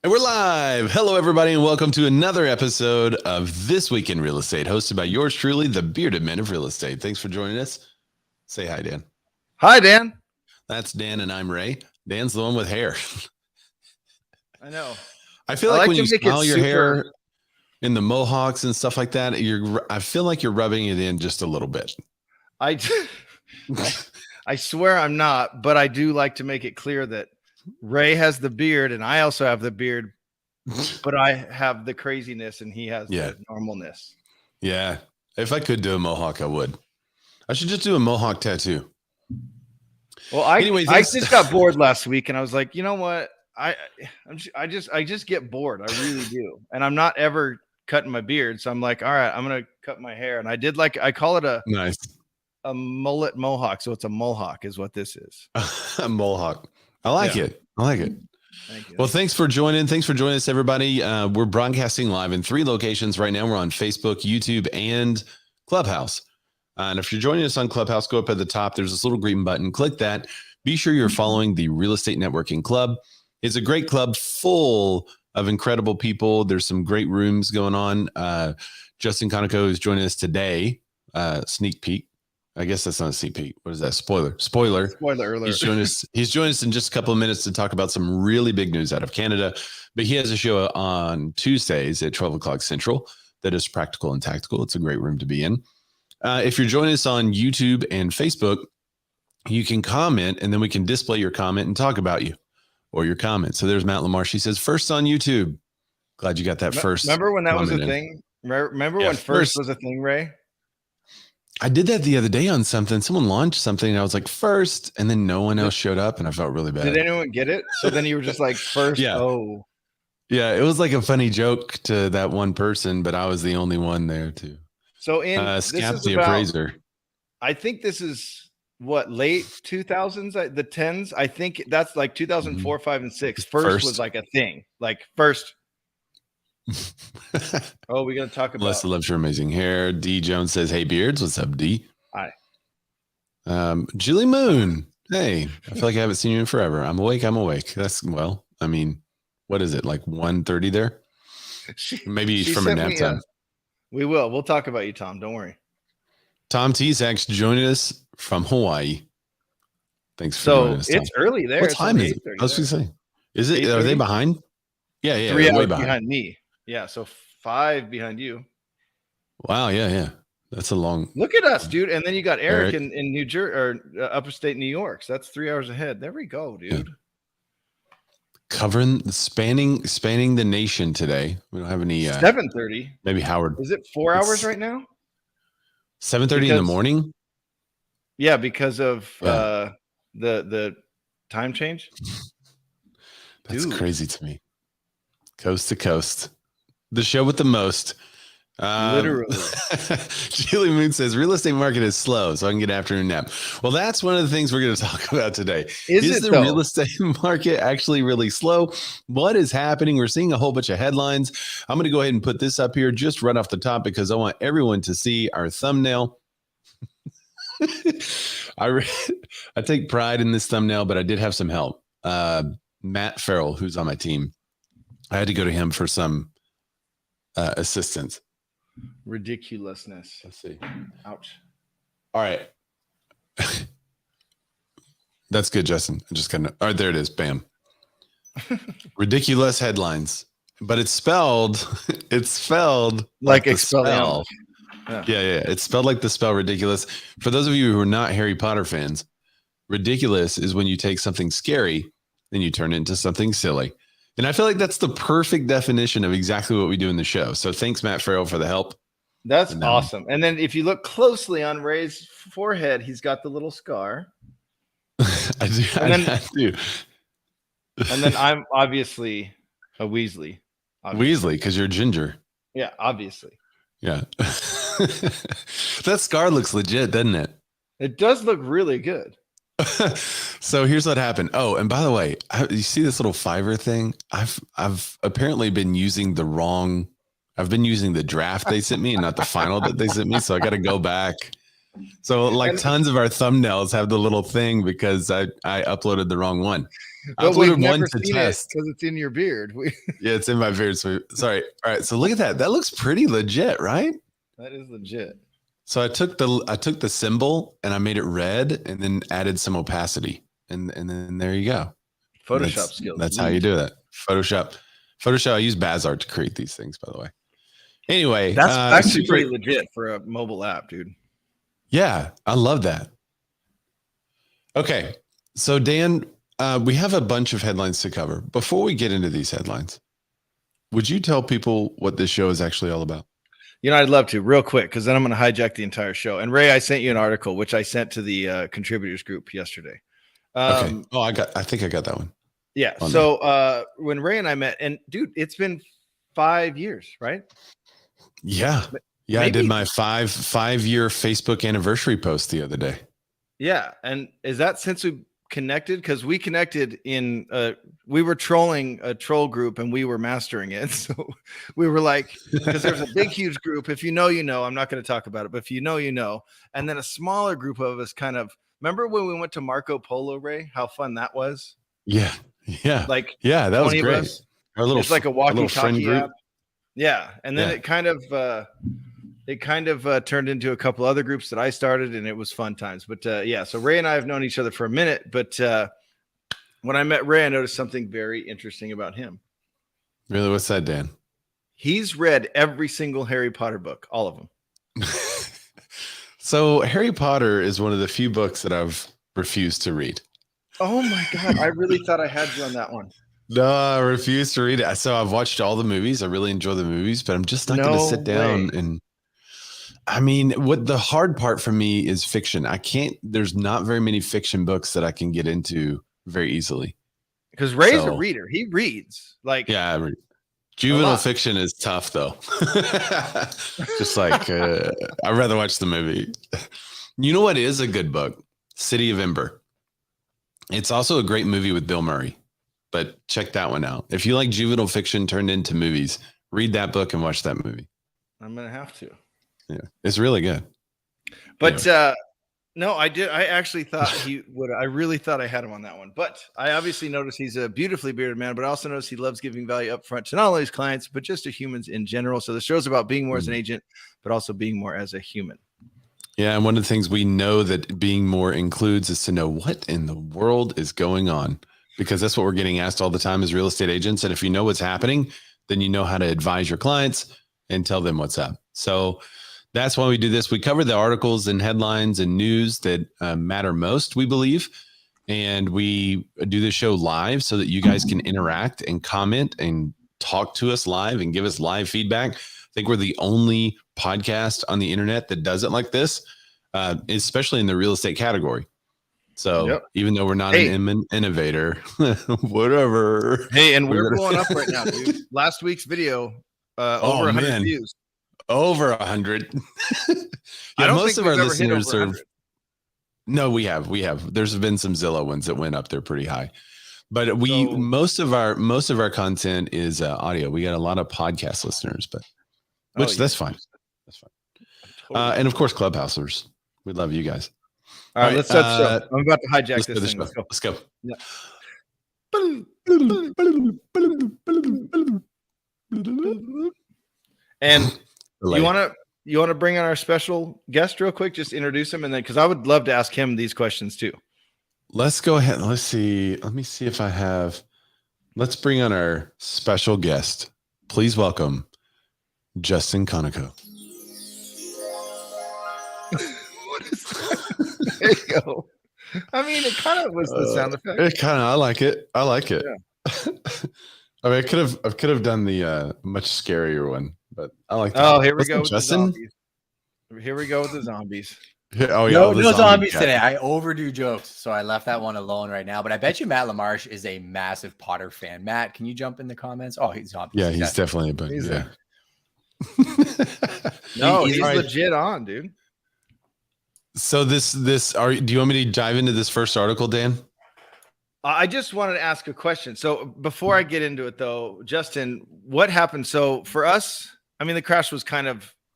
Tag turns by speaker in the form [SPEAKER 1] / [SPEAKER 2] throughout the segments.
[SPEAKER 1] And we're live. Hello, everybody, and welcome to another episode of This Week in Real Estate, hosted by yours truly, the Bearded Men of Real Estate. Thanks for joining us. Say hi, Dan.
[SPEAKER 2] Hi, Dan.
[SPEAKER 1] That's Dan, and I'm Ray. Dan's the one with hair.
[SPEAKER 2] I know.
[SPEAKER 1] I feel like when you style your hair in the mohawks and stuff like that, I feel like you're rubbing it in just a little bit.
[SPEAKER 2] I swear I'm not, but I do like to make it clear that Ray has the beard and I also have the beard, but I have the craziness and he has the normalness.
[SPEAKER 1] Yeah. If I could do a mohawk, I would. I should just do a mohawk tattoo.
[SPEAKER 2] Well, I just got bored last week and I was like, you know what? I just get bored. I really do. And I'm not ever cutting my beard. So I'm like, all right, I'm going to cut my hair. And I did I call it a mullet mohawk. So it's a mohawk is what this is.
[SPEAKER 1] A mohawk. I like it. I like it.
[SPEAKER 2] Thank you.
[SPEAKER 1] Well, thanks for joining. Thanks for joining us, everybody. We're broadcasting live in 3 locations right now. We're on Facebook, YouTube, and Clubhouse. And if you're joining us on Clubhouse, go up at the top. There's this little green button. Click that. Be sure you're following the Real Estate Networking Club. It's a great club full of incredible people. There's some great rooms going on. Justin Conoco is joining us today. Sneak peek. I guess that's not a sneak peek. What is that? Spoiler alert. He's joining us in just a couple of minutes to talk about some really big news out of Canada. But he has a show on Tuesdays at 12 o'clock Central that is practical and tactical. It's a great room to be in. If you're joining us on YouTube and Facebook, you can comment and then we can display your comment and talk about you or your comment. So there's Matt Lamarche. He says, first on YouTube. Glad you got that first.
[SPEAKER 2] Remember when that was a thing? Remember when first was a thing, Ray?
[SPEAKER 1] I did that the other day on something. Someone launched something and I was like, first, and then no one else showed up and I felt really bad.
[SPEAKER 2] Did anyone get it? So then you were just like, first, oh.
[SPEAKER 1] Yeah, it was like a funny joke to that one person, but I was the only one there too.
[SPEAKER 2] So in
[SPEAKER 1] Scap the appraiser.
[SPEAKER 2] I think this is what, late 2000s, the 10s. I think that's like 2004, 5, and 6. First was like a thing. Like first. Oh, we're gonna talk about
[SPEAKER 1] Melissa loves your amazing hair. D Jones says, hey Beards, what's up, D?
[SPEAKER 2] Hi.
[SPEAKER 1] Julie Moon. Hey, I feel like I haven't seen you in forever. I'm awake. That's what is it, like 1:30 there? Maybe from a nap time.
[SPEAKER 2] We'll talk about you, Tom. Don't worry.
[SPEAKER 1] Tom T-Sax joining us from Hawaii. Thanks for joining us, Tom.
[SPEAKER 2] It's early there.
[SPEAKER 1] What time is it? I was going to say, is it? Are they behind? Yeah.
[SPEAKER 2] 3 hours behind me. Yeah, so 5 behind you.
[SPEAKER 1] Wow, yeah. That's a long.
[SPEAKER 2] Look at us, dude. And then you got Eric in New Jersey or upstate New York. So that's 3 hours ahead. There we go, dude.
[SPEAKER 1] Yeah. Spanning the nation today. We don't have any
[SPEAKER 2] 7:30.
[SPEAKER 1] Maybe Howard.
[SPEAKER 2] Is it 4 hours right now?
[SPEAKER 1] 7:30 in the morning?
[SPEAKER 2] Yeah, because of the time change.
[SPEAKER 1] That's crazy to me. Coast to coast. The show with the most.
[SPEAKER 2] Literally.
[SPEAKER 1] Julie Moon says real estate market is slow, so I can get afternoon nap. Well, that's one of the things we're going to talk about today. Is the real estate market actually really slow? What is happening? We're seeing a whole bunch of headlines. I'm going to go ahead and put this up here just right off the top because I want everyone to see our thumbnail. I take pride in this thumbnail, but I did have some help. Matt Farrell, who's on my team, I had to go to him for some assistance.
[SPEAKER 2] Ridiculousness.
[SPEAKER 1] Let's see.
[SPEAKER 2] Ouch.
[SPEAKER 1] All right. That's good, Justin. I just kind of. All right, there it is. Bam. Ridiculous headlines, but it's spelled
[SPEAKER 2] like expel.
[SPEAKER 1] Yeah. It's spelled like the spell ridiculous. For those of you who are not Harry Potter fans, ridiculous is when you take something scary, then you turn it into something silly. And I feel like that's the perfect definition of exactly what we do in the show. So thanks, Matt Farrell, for the help.
[SPEAKER 2] That's awesome. And then if you look closely on Ray's forehead, he's got the little scar.
[SPEAKER 1] I do.
[SPEAKER 2] And then I'm obviously a Weasley.
[SPEAKER 1] Weasley, because you're ginger.
[SPEAKER 2] Yeah, obviously.
[SPEAKER 1] Yeah. That scar looks legit, doesn't it?
[SPEAKER 2] It does look really good.
[SPEAKER 1] So here's what happened. Oh, and by the way, you see this little Fiverr thing? I've apparently been using I've been using the draft they sent me and not the final that they sent me. So I got to go back. So like tons of our thumbnails have the little thing because I uploaded the wrong one. I uploaded one to test
[SPEAKER 2] because it's in your beard.
[SPEAKER 1] Yeah, it's in my beard. So sorry. All right. So look at that. That looks pretty legit, right?
[SPEAKER 2] That is legit.
[SPEAKER 1] So I took the symbol and I made it red and then added some opacity. And then there you go.
[SPEAKER 2] Photoshop skills.
[SPEAKER 1] That's how you do that. Photoshop. I use Bazart to create these things, by the way. Anyway,
[SPEAKER 2] that's actually pretty legit for a mobile app, dude.
[SPEAKER 1] Yeah, I love that. Okay. So Dan, we have a bunch of headlines to cover. Before we get into these headlines, would you tell people what this show is actually all about?
[SPEAKER 2] I'd love to real quick, because then I'm going to hijack the entire show. And Ray, I sent you an article, which I sent to the contributors group yesterday.
[SPEAKER 1] Okay. Oh, I think I got that one.
[SPEAKER 2] Yeah. So when Ray and I met, and dude, it's been 5 years, right?
[SPEAKER 1] Yeah. Yeah. Maybe. I did my five-year Facebook anniversary post the other day.
[SPEAKER 2] Yeah. And is that since we connected? Because we connected in we were trolling a troll group and we were mastering it. So we were like, because there's a big, huge group. If you know, I'm not going to talk about it, but if you know, and then a smaller group of us kind of remember when we went to Marco Polo, Ray, how fun that was.
[SPEAKER 1] Yeah. Yeah.
[SPEAKER 2] Like,
[SPEAKER 1] yeah, that was great.
[SPEAKER 2] It's like a walkie-talkie app. Yeah. And then it kind of turned into a couple other groups that I started, and it was fun times. But so Ray and I have known each other for a minute. But when I met Ray, I noticed something very interesting about him.
[SPEAKER 1] Really? What's that, Dan?
[SPEAKER 2] He's read every single Harry Potter book, all of them.
[SPEAKER 1] So Harry Potter is one of the few books that I've refused to read.
[SPEAKER 2] Oh my God. I really thought I had you on that one.
[SPEAKER 1] No, I refuse to read it. So I've watched all the movies. I really enjoy the movies, but I'm just not going to sit down and I mean, what the hard part for me is fiction. There's not very many fiction books that I can get into very easily.
[SPEAKER 2] Because Ray's a reader. He reads.
[SPEAKER 1] Yeah, I read. Juvenile fiction is tough though. Just like I'd rather watch the movie. You know what is a good book? City of Ember. It's also a great movie with Bill Murray, but check that one out. If you like juvenile fiction turned into movies, read that book and watch that movie.
[SPEAKER 2] I'm going to have to.
[SPEAKER 1] Yeah, it's really good.
[SPEAKER 2] But no, I did. I actually thought he would. I really thought I had him on that one. But I obviously noticed he's a beautifully bearded man, but I also noticed he loves giving value up front to not only his clients, but just to humans in general. So the show's about being more as an agent, but also being more as a human.
[SPEAKER 1] Yeah, and one of the things we know that being more includes is to know what in the world is going on, because that's what we're getting asked all the time as real estate agents. And if you know what's happening, then you know how to advise your clients and tell them what's up. So that's why we do this. We cover the articles and headlines and news that matter most, we believe. And we do the show live so that you guys can interact and comment and talk to us live and give us live feedback. I think we're the only podcast on the internet that does it like this, especially in the real estate category. So even though we're not an innovator, whatever.
[SPEAKER 2] Hey, and we're blowing up right now, dude. Last week's video, over 100 views.
[SPEAKER 1] Over 100. Yeah, most of our listeners are. No, we have. There's been some Zillow ones that went up there pretty high, but most of our content is audio. We got a lot of podcast listeners, but that's fine. That's fine. Totally. And of course, Clubhousers. We love you guys.
[SPEAKER 2] All right, let's start the show. I'm about to hijack this thing.
[SPEAKER 1] Let's go.
[SPEAKER 2] Yeah. And you want to bring on our special guest real quick? Just introduce him, and then because I would love to ask him these questions too.
[SPEAKER 1] Let's go ahead. Let's see. Let me see if I have. Let's bring on our special guest. Please welcome Justin Conoco.
[SPEAKER 2] What is that? There you go. I mean, it kind of was the sound effect.
[SPEAKER 1] I like it. Yeah. I mean, I could have done the much scarier one, but I like that.
[SPEAKER 2] Oh, here we go with Justin. Here we go with the zombies.
[SPEAKER 1] Oh yeah,
[SPEAKER 3] no zombies today. I overdo jokes, so I left that one alone right now. But I bet you Matt Lamarche is a massive Potter fan. Matt, can you jump in the comments? Oh, he's zombies.
[SPEAKER 1] Yeah, he's definitely a bug. Yeah.
[SPEAKER 2] No, he's legit on, dude.
[SPEAKER 1] So do you want me to dive into this first article, Dan?
[SPEAKER 2] I just wanted to ask a question. So before I get into it, though, Justin, what happened? So for us, I mean, the crash was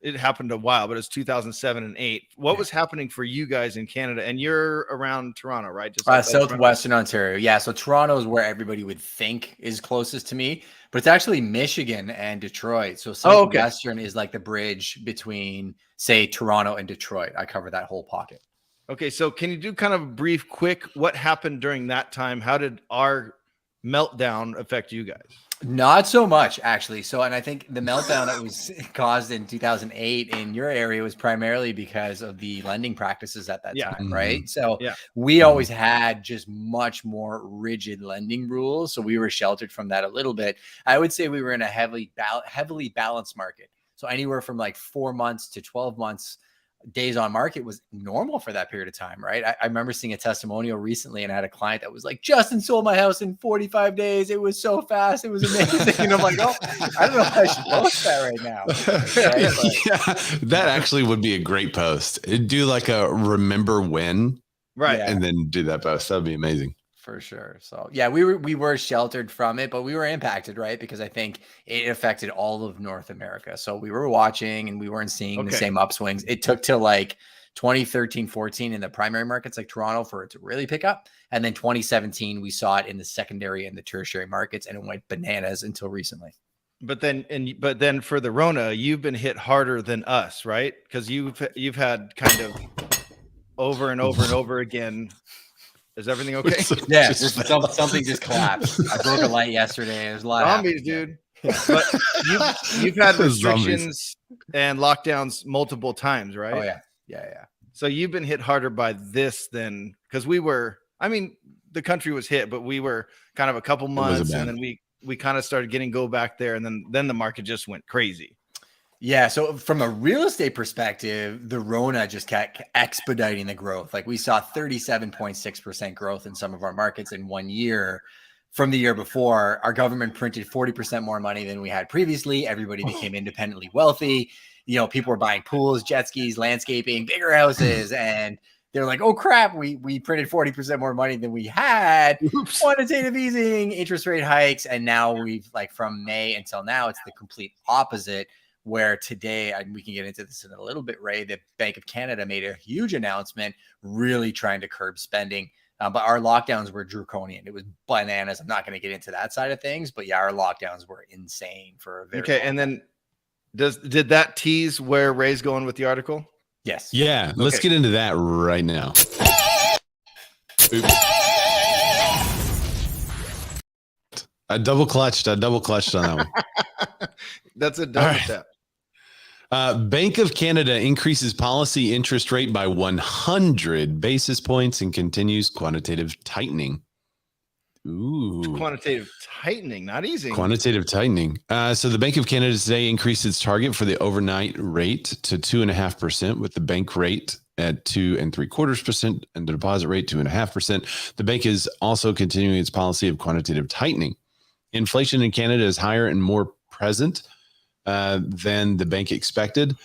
[SPEAKER 2] it happened a while, but it's 2007 and 8. What was happening for you guys in Canada? And you're around Toronto, right? Just
[SPEAKER 3] southwestern Ontario. Yeah. So Toronto is where everybody would think is closest to me, but it's actually Michigan and Detroit. So southwestern is like the bridge between, say, Toronto and Detroit. I cover that whole pocket.
[SPEAKER 2] Okay. So can you do kind of a brief, quick, what happened during that time? How did our meltdown affect you guys?
[SPEAKER 3] Not so much, actually. So, and I think the meltdown that was caused in 2008 in your area was primarily because of the lending practices at that time, right? So we always had just much more rigid lending rules. So we were sheltered from that a little bit. I would say we were in a heavily balanced market. So anywhere from like 4 months to 12 months days on market was normal for that period of time, right? I remember seeing a testimonial recently and I had a client that was like, Justin sold my house in 45 days. It was so fast. It was amazing. And I'm like, oh, I don't know if I should post that right now. Right?
[SPEAKER 1] That actually would be a great post. Do like a remember when,
[SPEAKER 2] right?
[SPEAKER 1] And then do that post. That'd be amazing.
[SPEAKER 3] For sure. So yeah, we were sheltered from it, but we were impacted, right? Because I think it affected all of North America. So we were watching and we weren't seeing the same upswings. It took till like 2013, 14 in the primary markets like Toronto for it to really pick up. And then 2017, we saw it in the secondary and the tertiary markets and it went bananas until recently.
[SPEAKER 2] But then for the Rona, you've been hit harder than us, right? Because you've had kind of over and over and over again. Is everything okay?
[SPEAKER 3] Yeah, something just collapsed. I broke a light yesterday. There's a lot of
[SPEAKER 2] zombies, dude. But you've had restrictions and lockdowns multiple times, right?
[SPEAKER 3] Oh yeah.
[SPEAKER 2] So you've been hit harder by this than because we were. I mean, the country was hit, but we were kind of a couple months, and then we kind of started getting go back there, and then the market just went crazy.
[SPEAKER 3] Yeah. So from a real estate perspective, the Rona just kept expediting the growth. Like we saw 37.6% growth in some of our markets in 1 year from the year before. Our government printed 40% more money than we had previously. Everybody became independently wealthy. You know, people were buying pools, jet skis, landscaping, bigger houses. And they're like, oh crap, we printed 40% more money than we had. Oops. Quantitative easing, interest rate hikes. And now we've like from May until now, it's the complete opposite. Where today, and we can get into this in a little bit, Ray, the Bank of Canada made a huge announcement really trying to curb spending. But our lockdowns were draconian. It was bananas. I'm not going to get into that side of things. But yeah, our lockdowns were insane for a very long time.
[SPEAKER 2] And then did that tease where Ray's going with the article?
[SPEAKER 3] Yes.
[SPEAKER 1] Yeah. Let's get into that right now. Oops. I double clutched on that one.
[SPEAKER 2] That's a double tap.
[SPEAKER 1] Bank of Canada increases policy interest rate by 100 basis points and continues quantitative tightening. Ooh.
[SPEAKER 2] Quantitative tightening, not easy.
[SPEAKER 1] Quantitative tightening. So the Bank of Canada today increased its target for the overnight rate to 2.5%, with the bank rate at 2.75% and the deposit rate 2.5%. The bank is also continuing its policy of quantitative tightening. Inflation in Canada is higher and more present than the bank expected,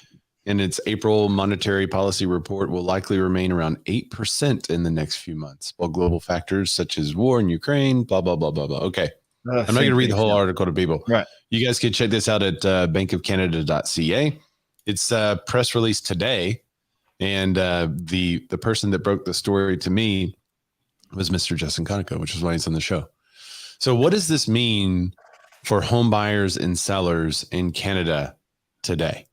[SPEAKER 1] and its April monetary policy report will likely remain around 8% in the next few months, while global factors such as war in Ukraine, blah, blah, blah, blah, blah. Okay. I'm not going to read the whole article to people.
[SPEAKER 2] Right.
[SPEAKER 1] You guys can check this out at bankofcanada.ca. It's a press release today, and the person that broke the story to me was Mr. Justin Conoco, which is why he's on the show. So what does this mean for home buyers and sellers in Canada today?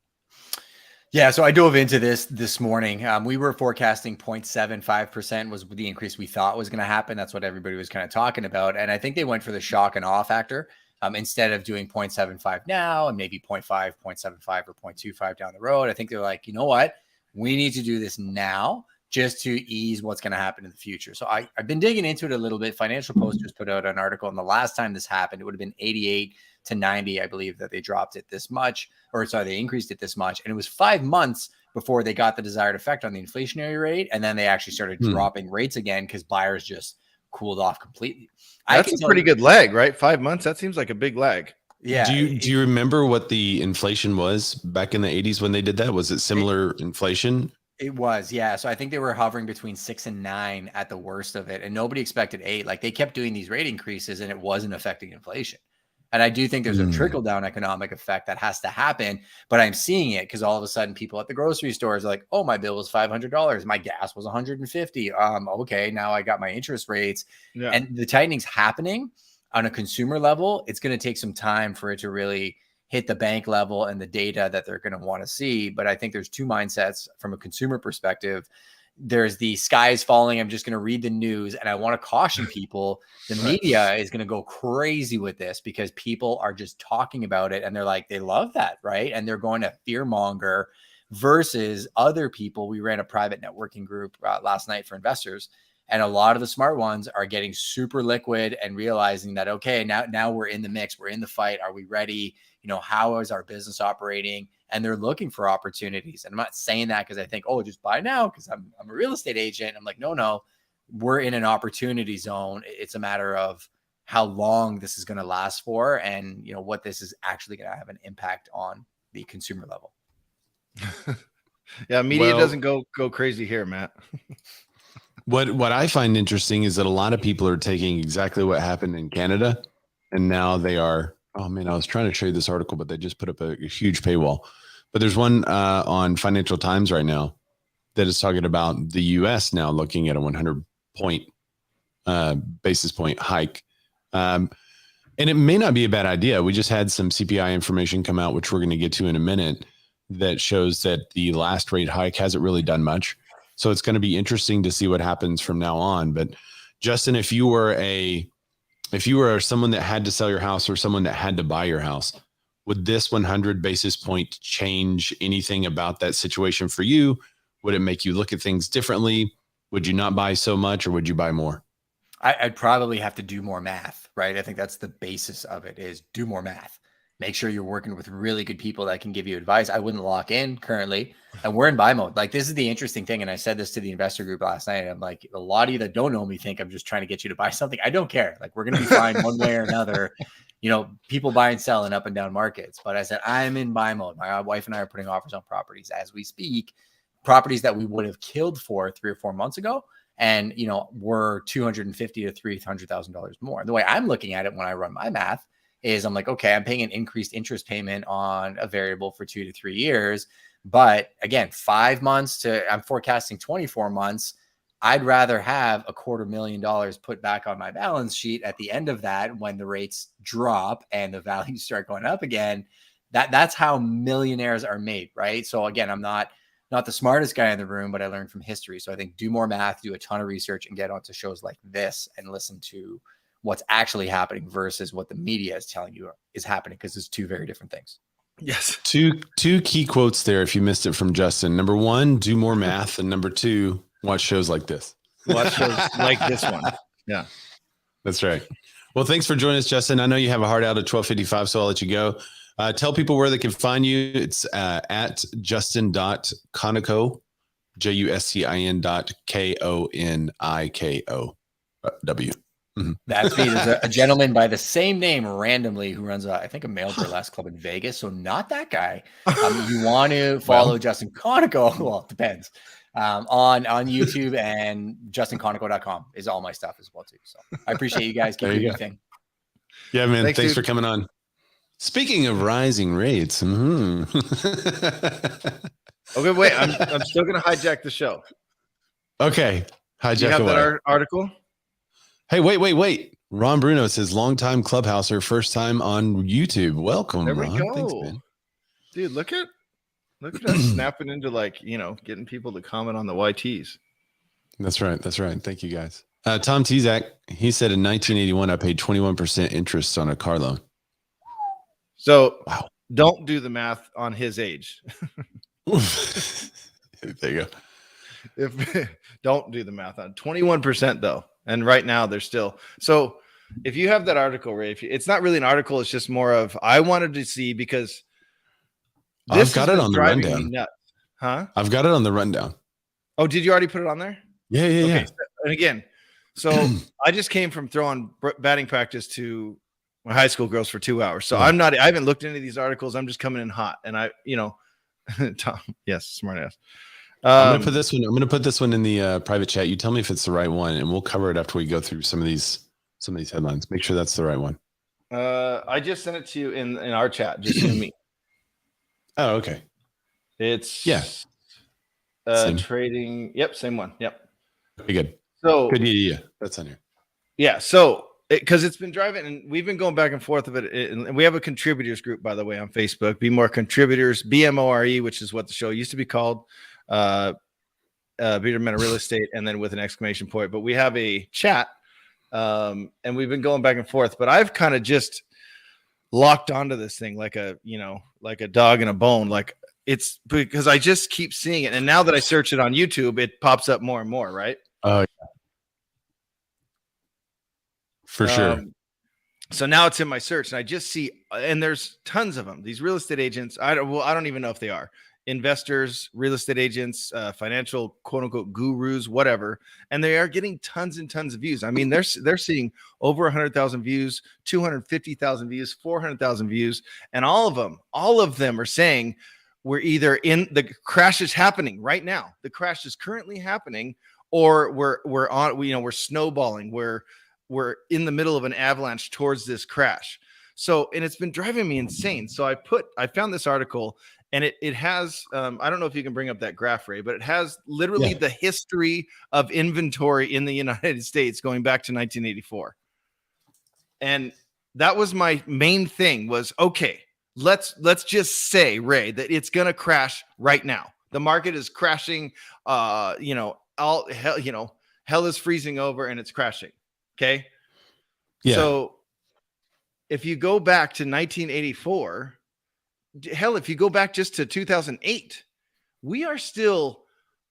[SPEAKER 3] Yeah, so I dove into this morning. We were forecasting 0.75% was the increase we thought was going to happen. That's what everybody was kind of talking about. And I think they went for the shock and awe factor instead of doing 0.75 now and maybe 0.5, 0.75 or 0.25 down the road. I think they're like, you know what? We need to do this now just to ease what's going to happen in the future. So I've been digging into it a little bit. Financial Post just put out an article, and the last time this happened, it would have been 88 to 90, I believe, that they dropped it this much, they increased it this much. And it was 5 months before they got the desired effect on the inflationary rate. And then they actually started dropping rates again because buyers just cooled off completely.
[SPEAKER 2] That's a pretty good lag, right? 5 months. That seems like a big lag.
[SPEAKER 3] Yeah.
[SPEAKER 1] Do you remember what the inflation was back in the 80s when they did that? Was it similar inflation?
[SPEAKER 3] It was, yeah. So I think they were hovering between 6 and 9 at the worst of it, and nobody expected 8. Like they kept doing these rate increases, and it wasn't affecting inflation. And I do think there's a trickle down economic effect that has to happen, but I'm seeing it because all of a sudden people at the grocery stores are like, oh, my bill was $500. My gas was $150. Okay, now I got my interest rates. Yeah. And the tightening's happening on a consumer level. It's going to take some time for it to really hit the bank level and the data that they're going to want to see. But I think there's two mindsets from a consumer perspective. There's the sky is falling. I'm just going to read the news. And I want to caution people. The media is going to go crazy with this because people are just talking about it. And they're like, they love that. Right. And they're going to fear monger versus other people. We ran a private networking group last night for investors. And a lot of the smart ones are getting super liquid and realizing that, okay, now we're in the mix. We're in the fight. Are we ready? You know, how is our business operating? And they're looking for opportunities. And I'm not saying that because I think, oh, just buy now because I'm a real estate agent. I'm like, no, we're in an opportunity zone. It's a matter of how long this is going to last for and, you know, what this is actually going to have an impact on the consumer level.
[SPEAKER 2] Yeah, media doesn't go crazy here, Matt.
[SPEAKER 1] What I find interesting is that a lot of people are taking exactly what happened in Canada, and now they are. Oh man, I was trying to show you this article, but they just put up a huge paywall. But there's one on Financial Times right now that is talking about the U.S. now looking at a 100 basis point hike, and it may not be a bad idea. We just had some CPI information come out, which we're going to get to in a minute, that shows that the last rate hike hasn't really done much. So it's going to be interesting to see what happens from now on. But Justin, if you were someone that had to sell your house or someone that had to buy your house, would this 100 basis point change anything about that situation for you? Would it make you look at things differently? Would you not buy so much or would you buy more?
[SPEAKER 3] I'd probably have to do more math, right? I think that's the basis of it is do more math. Make sure you're working with really good people that can give you advice. I wouldn't lock in currently. And we're in buy mode. Like, this is the interesting thing. And I said this to the investor group last night. I'm like, a lot of you that don't know me think I'm just trying to get you to buy something. I don't care. Like, we're going to be fine one way or another. You know, people buy and sell in up and down markets. But I said, I'm in buy mode. My wife and I are putting offers on properties as we speak, properties that we would have killed for 3 or 4 months ago. And, you know, we're $250,000 to $300,000 more. And the way I'm looking at it when I run my math is I'm like, okay, I'm paying an increased interest payment on a variable for 2 to 3 years. But again, 5 months I'm forecasting 24 months. I'd rather have $250,000 put back on my balance sheet at the end of that when the rates drop and the values start going up again. That's how millionaires are made, right? So again, I'm not the smartest guy in the room, but I learned from history. So I think do more math, do a ton of research, and get onto shows like this and listen to what's actually happening versus what the media is telling you is happening, because it's two very different things.
[SPEAKER 1] Yes. Two key quotes there if you missed it from Justin. Number one, do more math. And number two, watch shows like this.
[SPEAKER 2] Watch shows like this one. Yeah.
[SPEAKER 1] That's right. Well, thanks for joining us, Justin. I know you have a hard out at 12:55, so I'll let you go. Tell people where they can find you. It's at justin.conoco, justin.konikow.
[SPEAKER 3] That's me. There's a gentleman by the same name randomly who runs, I think, a male burlesque club in Vegas. So not that guy. You want to follow Justin Conoco? Well, it depends. On YouTube, and justinconoco.com is all my stuff as well too. So I appreciate you guys. Keep doing your thing.
[SPEAKER 1] Yeah, man. Thanks for coming on. Speaking of rising rates.
[SPEAKER 2] Okay, wait. I'm still going to hijack the show.
[SPEAKER 1] Okay. Hijack
[SPEAKER 2] you have that article?
[SPEAKER 1] Hey, wait. Ron Bruno says, longtime Clubhouser, first time on YouTube. Welcome,
[SPEAKER 2] there we
[SPEAKER 1] Ron.
[SPEAKER 2] go.
[SPEAKER 1] Thanks, man.
[SPEAKER 2] Dude, look at us snapping into, like, getting people to comment on the YTs.
[SPEAKER 1] That's right. Thank you, guys. Tom Tezak, he said in 1981, I paid 21% interest on a car loan.
[SPEAKER 2] So Don't do the math on his age.
[SPEAKER 1] There you
[SPEAKER 2] go. Don't do the math on 21% though. And right now they're still. So if you have that article, Ray, it's not really an article. It's just more of, I wanted to see, because
[SPEAKER 1] I've got it on the rundown.
[SPEAKER 2] Huh?
[SPEAKER 1] I've got it on the rundown.
[SPEAKER 2] Oh, did you already put it on there?
[SPEAKER 1] Yeah. Okay.
[SPEAKER 2] And again, so I just came from throwing batting practice to my high school girls for 2 hours. So I haven't looked into these articles. I'm just coming in hot. And Tom, yes, smart ass.
[SPEAKER 1] I'm going to put this one in the private chat. You tell me if it's the right one, and we'll cover it after we go through some of these headlines. Make sure that's the right one.
[SPEAKER 2] I just sent it to you in our chat, just you and me.
[SPEAKER 1] Oh, okay.
[SPEAKER 2] It's trading. Yep, same one. Yep.
[SPEAKER 1] Very good.
[SPEAKER 2] So
[SPEAKER 1] good. Yeah, that's on here.
[SPEAKER 2] Yeah. So because it's been driving, and we've been going back and forth of it, and we have a contributors group, by the way, on Facebook. Be More Contributors, BMORE, which is what the show used to be called. Bearded Men of Real Estate, and then with an exclamation point. But we have a chat, and we've been going back and forth. But I've kind of just locked onto this thing like a dog in a bone. Like, it's because I just keep seeing it, and now that I search it on YouTube, it pops up more and more. Right?
[SPEAKER 1] Oh, yeah. For sure.
[SPEAKER 2] So now it's in my search, and I just see, and there's tons of them. These real estate agents, I don't even know if they are investors, real estate agents, financial quote unquote gurus, whatever, and they are getting tons and tons of views. I mean, they're seeing over 100,000 views, 250,000 views, 400,000 views, and all of them are saying we're either in the crash is happening right now. The crash is currently happening, or we're snowballing. We're in the middle of an avalanche towards this crash. So, and it's been driving me insane. So I found this article, and it has, I don't know if you can bring up that graph, Ray, but it has literally the history of inventory in the United States going back to 1984. And that was my main thing was, okay, let's just say, Ray, that it's going to crash right now. The market is crashing, all hell, hell is freezing over and it's crashing. Okay. Yeah. So if you go back to 1984, hell, if you go back just to 2008, we are still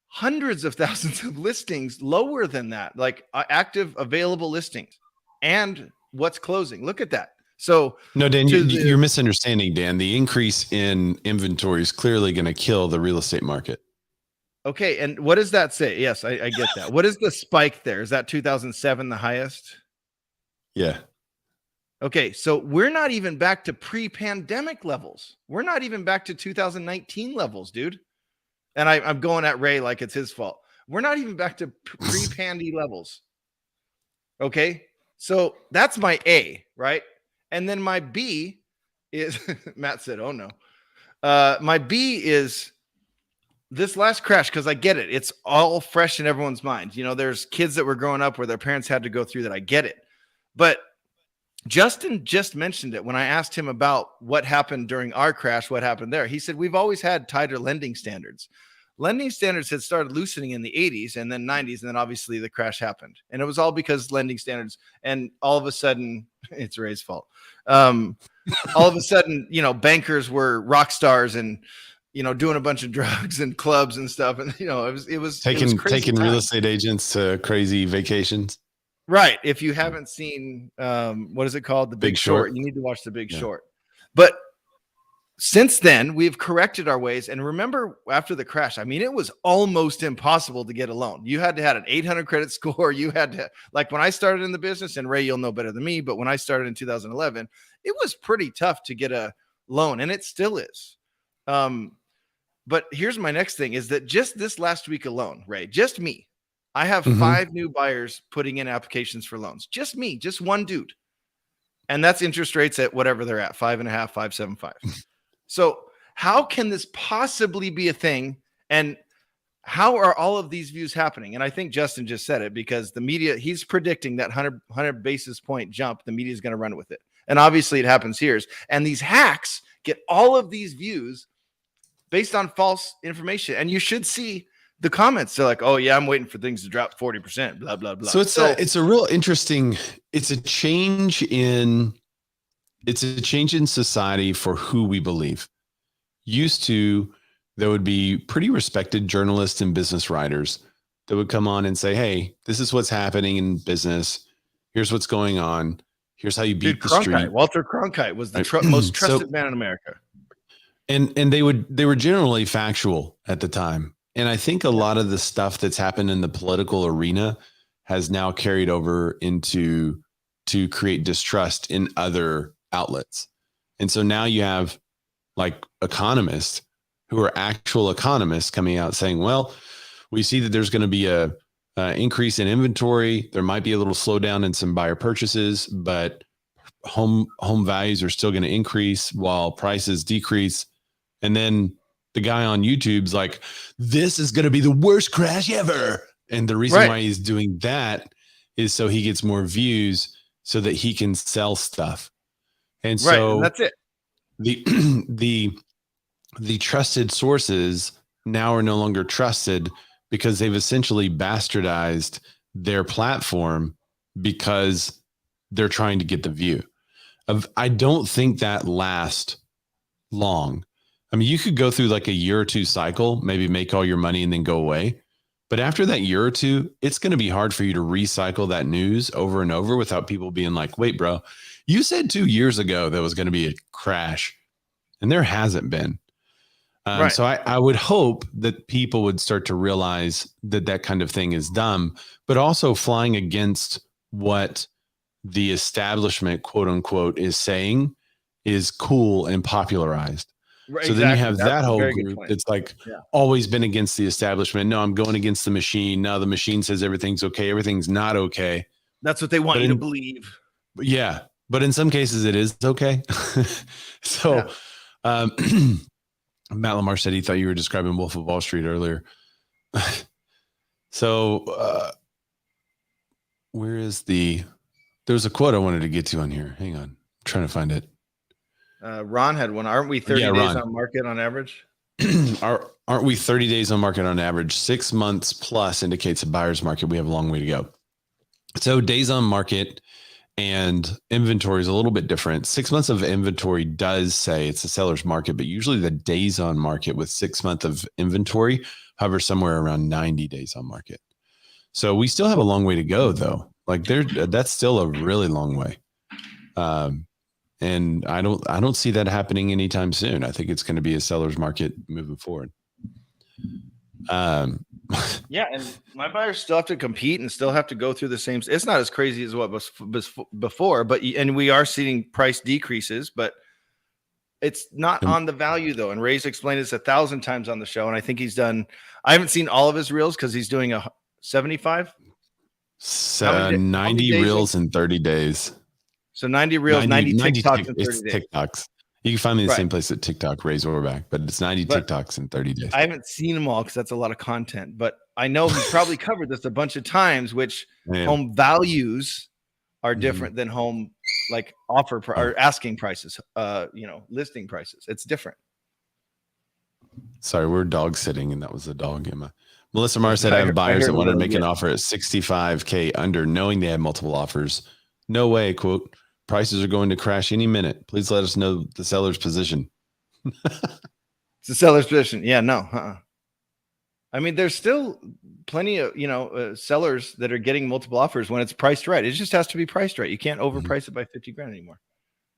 [SPEAKER 2] hundreds of thousands of listings lower than that, like active available listings and what's closing. Look at that. So
[SPEAKER 1] no, Dan, you're misunderstanding, Dan. The increase in inventory is clearly going to kill the real estate market.
[SPEAKER 2] Okay. And what does that say? Yes, I get that. What is the spike there? Is that 2007 the highest?
[SPEAKER 1] Yeah.
[SPEAKER 2] Okay. So we're not even back to pre-pandemic levels. We're not even back to 2019 levels, dude. And I'm going at Ray like it's his fault. We're not even back to pre-pandy levels. Okay. So that's my A, right? And then my B is, Matt said, oh no. My B is this last crash, because I get it. It's all fresh in everyone's mind. You know, there's kids that were growing up where their parents had to go through that. I get it. But Justin just mentioned it when I asked him about what happened during our crash, what happened there. He said, we've always had tighter lending standards. Lending standards had started loosening in the 80s and then 90s. And then obviously the crash happened. And it was all because lending standards. And all of a sudden, it's Ray's fault. All of a sudden, bankers were rock stars and, doing a bunch of drugs and clubs and stuff. And, it was taking
[SPEAKER 1] real estate agents to crazy vacations.
[SPEAKER 2] Right. If you haven't seen, what is it called? The Big Short. You need to watch The Big Short. But since then, we've corrected our ways. And remember, after the crash, I mean, it was almost impossible to get a loan. You had to have an 800 credit score. You had to, like when I started in the business, and Ray, you'll know better than me, but when I started in 2011, it was pretty tough to get a loan, and it still is. But here's my next thing is that just this last week alone, Ray, just me, I have 5 new buyers putting in applications for loans. Just me, just one dude. And that's interest rates at whatever they're at, 5.5, 5.75. So how can this possibly be a thing? And how are all of these views happening? And I think Justin just said it because the media, he's predicting that 100 basis point jump. The media is going to run with it. And obviously it happens here. And these hacks get all of these views based on false information. And you should see the comments. They're like, oh yeah, I'm waiting for things to drop 40%, blah, blah, blah.
[SPEAKER 1] So it's a real interesting, it's a change in society for who we believe. Used to, there would be pretty respected journalists and business writers that would come on and say, hey, this is what's happening in business. Here's what's going on. Here's how you beat the street.
[SPEAKER 2] Walter Cronkite was the most trusted man in America.
[SPEAKER 1] And they were generally factual at the time. And I think a lot of the stuff that's happened in the political arena has now carried over to create distrust in other outlets. And so now you have like economists who are actual economists coming out saying, well, we see that there's going to be a increase in inventory. There might be a little slowdown in some buyer purchases, but home values are still going to increase while prices decrease. And then the guy on YouTube's like, this is going to be the worst crash ever. And the reason why he's doing that is so he gets more views so that he can sell stuff. And so
[SPEAKER 2] and that's it.
[SPEAKER 1] The trusted sources now are no longer trusted because they've essentially bastardized their platform because they're trying to get the view. I don't think that lasts long. I mean, you could go through like a year or two cycle, maybe make all your money and then go away. But after that year or two, it's going to be hard for you to recycle that news over and over without people being like, wait, bro, you said 2 years ago there was going to be a crash, and there hasn't been. So I would hope that people would start to realize that kind of thing is dumb, but also flying against what the establishment, quote unquote, is saying is cool and popularized. Right, so then you have that whole group that's like always been against the establishment. No, I'm going against the machine. Now the machine says everything's okay. Everything's not okay.
[SPEAKER 2] That's what they want you to believe.
[SPEAKER 1] Yeah. But in some cases it is okay. So Matt Lamarche said he thought you were describing Wolf of Wall Street earlier. So there's a quote I wanted to get to on here. Hang on. I'm trying to find it.
[SPEAKER 2] Ron had one. Aren't we 30 days on market on average?
[SPEAKER 1] Aren't we 30 days on market on average? 6 months plus indicates a buyer's market. We have a long way to go. So days on market and inventory is a little bit different. 6 months of inventory does say it's a seller's market, but usually the days on market with 6 months of inventory hover somewhere around 90 days on market. So we still have a long way to go though. Like that's still a really long way. And I don't see that happening anytime soon. I think it's going to be a seller's market moving forward.
[SPEAKER 2] And my buyers still have to compete and still have to go through the same. It's not as crazy as what was before, and we are seeing price decreases, but it's not on the value though. And Ray's explained this 1,000 times on the show, and I think I haven't seen all of his reels because he's doing a 75,
[SPEAKER 1] 90 reels in 30 days.
[SPEAKER 2] So 90 reels, 90 TikToks in 30 days.
[SPEAKER 1] TikToks. You can find me in the same place at TikTok, Ray's Overback, but it's 90 TikToks in 30 days.
[SPEAKER 2] I haven't seen them all because that's a lot of content, but I know he's probably covered this a bunch of times, which home values are different than home like offer or asking prices, listing prices. It's different.
[SPEAKER 1] Sorry, we're dog sitting, and that was a dog. Melissa Marr said, I have buyers that wanted to make an offer at $65K under, knowing they had multiple offers. No way, quote. Prices are going to crash any minute. Please let us know the seller's position.
[SPEAKER 2] It's the seller's position. Yeah, no. I mean, there's still plenty of, sellers that are getting multiple offers when it's priced right. It just has to be priced right. You can't overprice it by 50 grand anymore.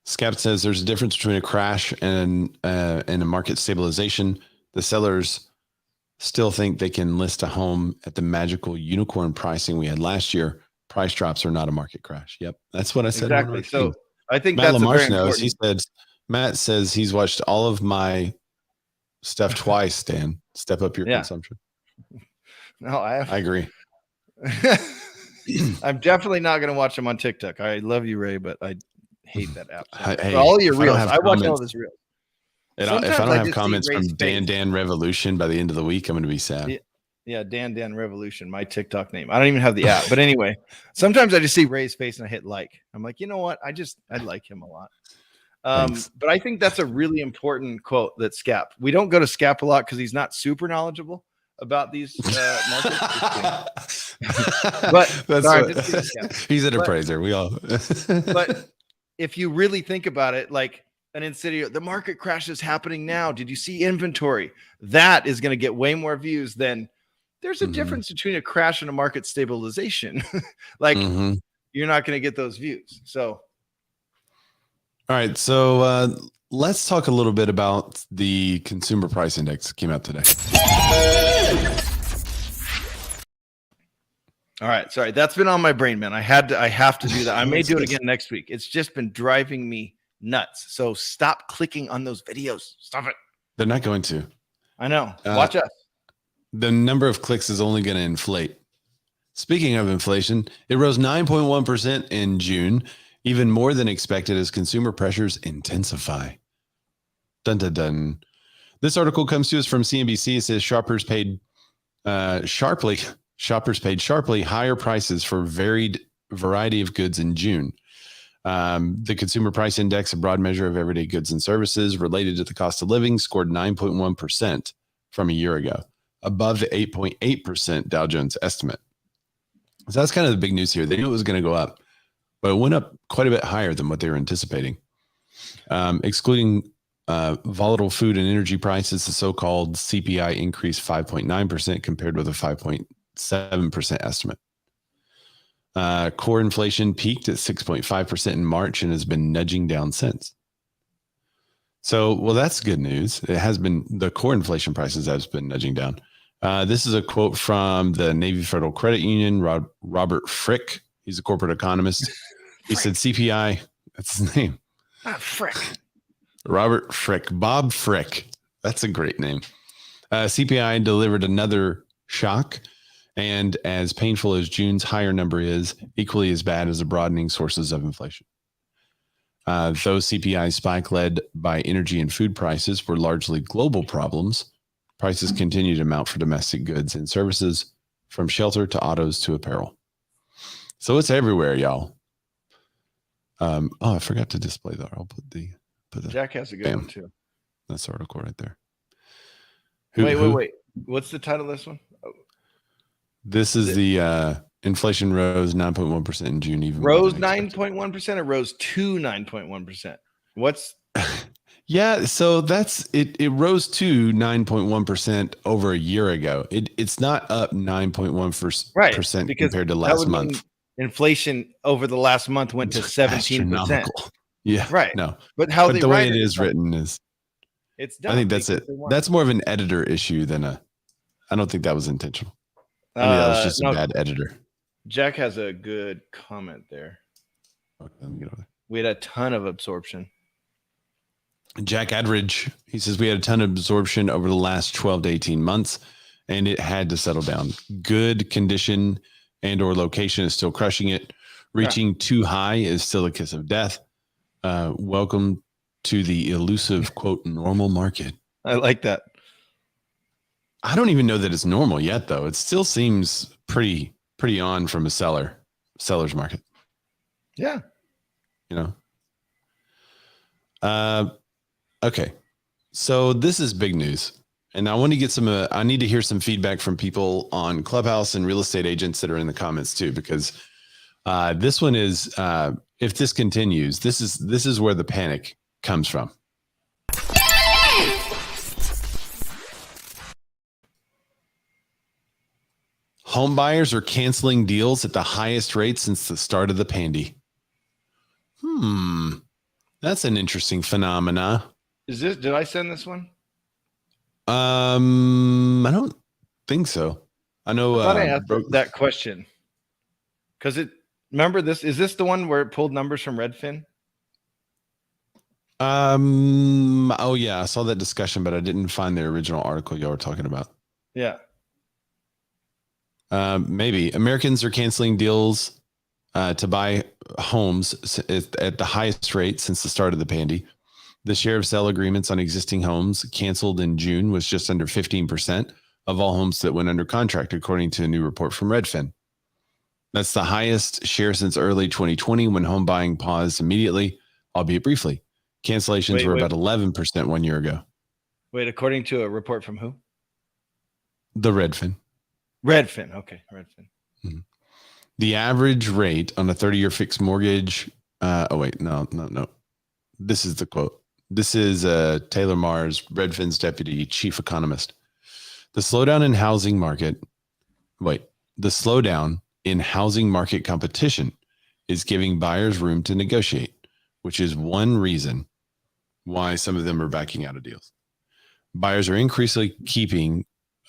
[SPEAKER 1] Scap says there's a difference between a crash and a market stabilization. The sellers still think they can list a home at the magical unicorn pricing we had last year. Price drops are not a market crash. Yep. That's what I said.
[SPEAKER 2] Exactly. So I think
[SPEAKER 1] Matt
[SPEAKER 2] that's
[SPEAKER 1] Lamarche knows. Matt says he's watched all of my stuff twice, Dan. Step up your consumption.
[SPEAKER 2] No, I
[SPEAKER 1] agree.
[SPEAKER 2] I'm definitely not going to watch them on TikTok. I love you, Ray, but I hate that app.
[SPEAKER 1] Hey,
[SPEAKER 2] all your reels. I watch all of his reels.
[SPEAKER 1] If I don't have comments from Dan Revolution by the end of the week, I'm going to be sad.
[SPEAKER 2] Yeah, Dan Revolution, my TikTok name. I don't even have the app. But anyway, sometimes I just see Ray's face and I hit like. I'm like, you know what? I like him a lot. But I think that's a really important quote that Scap. We don't go to Scap a lot because he's not super knowledgeable about these markets.
[SPEAKER 1] He's an appraiser. We all.
[SPEAKER 2] But if you really think about it, like an Insidio, the market crash is happening now. Did you see inventory? That is going to get way more views than. There's a difference between a crash and a market stabilization. You're not going to get those views. So,
[SPEAKER 1] all right. So let's talk a little bit about the consumer price index that came out today.
[SPEAKER 2] All right. Sorry. That's been on my brain, man. I have to do that. I may do it again next week. It's just been driving me nuts. So stop clicking on those videos. Stop it.
[SPEAKER 1] They're not going to.
[SPEAKER 2] I know. Watch us.
[SPEAKER 1] The number of clicks is only going to inflate. Speaking of inflation, it rose 9.1% in June. even more than expected as consumer pressures intensify. Dun dun dun. This article comes to us from CNBC. It says shoppers paid sharply higher prices for variety of goods in June. The Consumer Price Index, a broad measure of everyday goods and services related to the cost of living, scored 9.1% from a year ago, above the 8.8% Dow Jones estimate. So that's kind of the big news here. They knew it was going to go up, but it went up quite a bit higher than what they were anticipating. Excluding volatile food and energy prices, the so-called CPI increased 5.9% compared with a 5.7% estimate. Core inflation peaked at 6.5% in March and has been nudging down since. So, well, that's good news. It has been, the core inflation prices has been nudging down. This is a quote from the Navy Federal Credit Union, Robert Frick. He's a corporate economist. He said CPI, that's his name.
[SPEAKER 2] Frick.
[SPEAKER 1] Robert Frick, Bob Frick. That's a great name. CPI delivered another shock. And as painful as June's higher number is, equally as bad as the broadening sources of inflation. Though CPI spike led by energy and food prices were largely global problems, prices continue to mount for domestic goods and services, from shelter to autos to apparel. So it's everywhere, y'all. I forgot to display that. I'll put the
[SPEAKER 2] Jack has a good one too.
[SPEAKER 1] That's the article right there.
[SPEAKER 2] Wait. What's the title of this one?
[SPEAKER 1] This is the inflation rose 9.1% in June. Even
[SPEAKER 2] rose 9.1% or rose to 9.1%? What's
[SPEAKER 1] Yeah, so that's it. It rose to 9.1% over a year ago. It's not up 9.1% compared to last month.
[SPEAKER 2] Inflation over the last month went to 17%.
[SPEAKER 1] Yeah,
[SPEAKER 2] right.
[SPEAKER 1] No,
[SPEAKER 2] but
[SPEAKER 1] the way it is written is
[SPEAKER 2] it's dumb.
[SPEAKER 1] I think that's it. That's more of an editor issue than I don't think that was intentional. I mean, that was just a bad editor.
[SPEAKER 2] Jack has a good comment there.
[SPEAKER 1] Okay, let me get over there.
[SPEAKER 2] We had a ton of absorption.
[SPEAKER 1] Jack Adridge, he says we had a ton of absorption over the last 12 to 18 months, and it had to settle down. Good condition and or location is still crushing it. Reaching too high is still a kiss of death. Welcome to the elusive, quote, normal market.
[SPEAKER 2] I like that.
[SPEAKER 1] I don't even know that it's normal yet, though. It still seems pretty on from a seller's market.
[SPEAKER 2] Yeah.
[SPEAKER 1] You know? Okay. So this is big news. And I want to get I need to hear some feedback from people on Clubhouse and real estate agents that are in the comments too, because this one is, if this continues, this is where the panic comes from. Home buyers are canceling deals at the highest rate since the start of the pandy. That's an interesting phenomena.
[SPEAKER 2] Did I send this one?
[SPEAKER 1] I don't think so. I know.
[SPEAKER 2] I thought I asked that question. Remember this? Is this the one where it pulled numbers from Redfin?
[SPEAKER 1] Oh yeah, I saw that discussion, but I didn't find the original article y'all were talking about.
[SPEAKER 2] Yeah.
[SPEAKER 1] Maybe Americans are canceling deals to buy homes at the highest rate since the start of the pandy. The share of sale agreements on existing homes canceled in June was just under 15% of all homes that went under contract, according to a new report from Redfin. That's the highest share since early 2020, when home buying paused immediately, albeit briefly. Cancellations were about 11% 1 year ago.
[SPEAKER 2] Wait, according to a report from who?
[SPEAKER 1] The Redfin.
[SPEAKER 2] Redfin. Okay. Redfin.
[SPEAKER 1] Mm-hmm. The average rate on a 30-year fixed mortgage. No. This is the quote. This is Taylor Mars, Redfin's deputy chief economist. The slowdown in housing market competition is giving buyers room to negotiate, which is one reason why some of them are backing out of deals. Buyers are increasingly keeping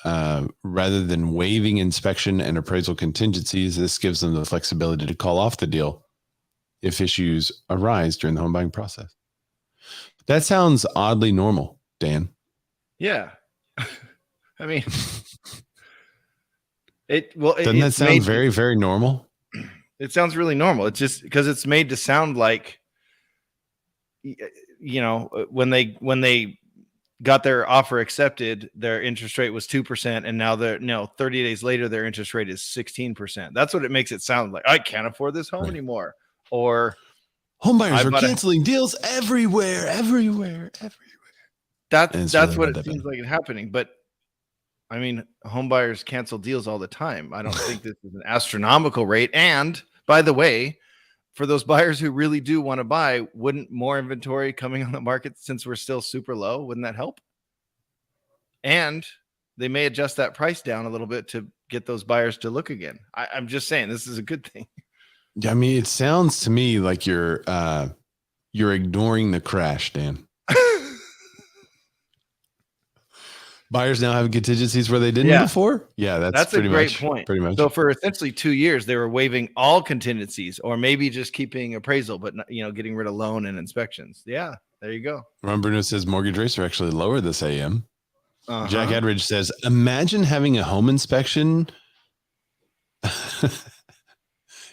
[SPEAKER 1] rather than waiving inspection and appraisal contingencies. This gives them the flexibility to call off the deal if issues arise during the home buying process. That sounds oddly normal, Dan.
[SPEAKER 2] Yeah. I mean,
[SPEAKER 1] doesn't that sound very, very normal?
[SPEAKER 2] It sounds really normal. It's just because it's made to sound like, when they got their offer accepted, their interest rate was 2%, and now 30 days later, their interest rate is 16%. That's what it makes it sound like. I can't afford this home anymore. Or
[SPEAKER 1] homebuyers are canceling deals everywhere.
[SPEAKER 2] That's what it seems like it's happening. But I mean, homebuyers cancel deals all the time. I don't think this is an astronomical rate. And by the way, for those buyers who really do want to buy, wouldn't more inventory coming on the market since we're still super low? Wouldn't that help? And they may adjust that price down a little bit to get those buyers to look again. I'm just saying this is a good thing.
[SPEAKER 1] I mean, it sounds to me like you're ignoring the crash, Dan. Buyers now have contingencies where they didn't before. Yeah, that's
[SPEAKER 2] a great point.
[SPEAKER 1] Pretty much.
[SPEAKER 2] So for essentially 2 years, they were waiving all contingencies, or maybe just keeping appraisal, but getting rid of loan and inspections. Yeah, there you go.
[SPEAKER 1] Ron Bruno says mortgage rates are actually lower this AM. Jack Edridge says, imagine having a home inspection.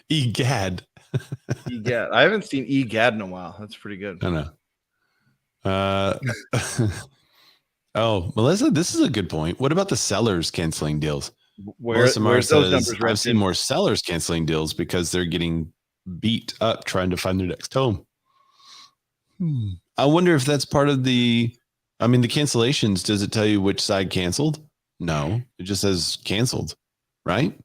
[SPEAKER 1] Egad.
[SPEAKER 2] Egad. I haven't seen Egad in a while. That's pretty good.
[SPEAKER 1] I know. Oh, Melissa, this is a good point. What about the sellers canceling deals?
[SPEAKER 2] Where's those numbers?
[SPEAKER 1] I've seen more sellers canceling deals because they're getting beat up trying to find their next home. I wonder if that's part of the cancellations. Does it tell you which side canceled? No, it just says canceled, right?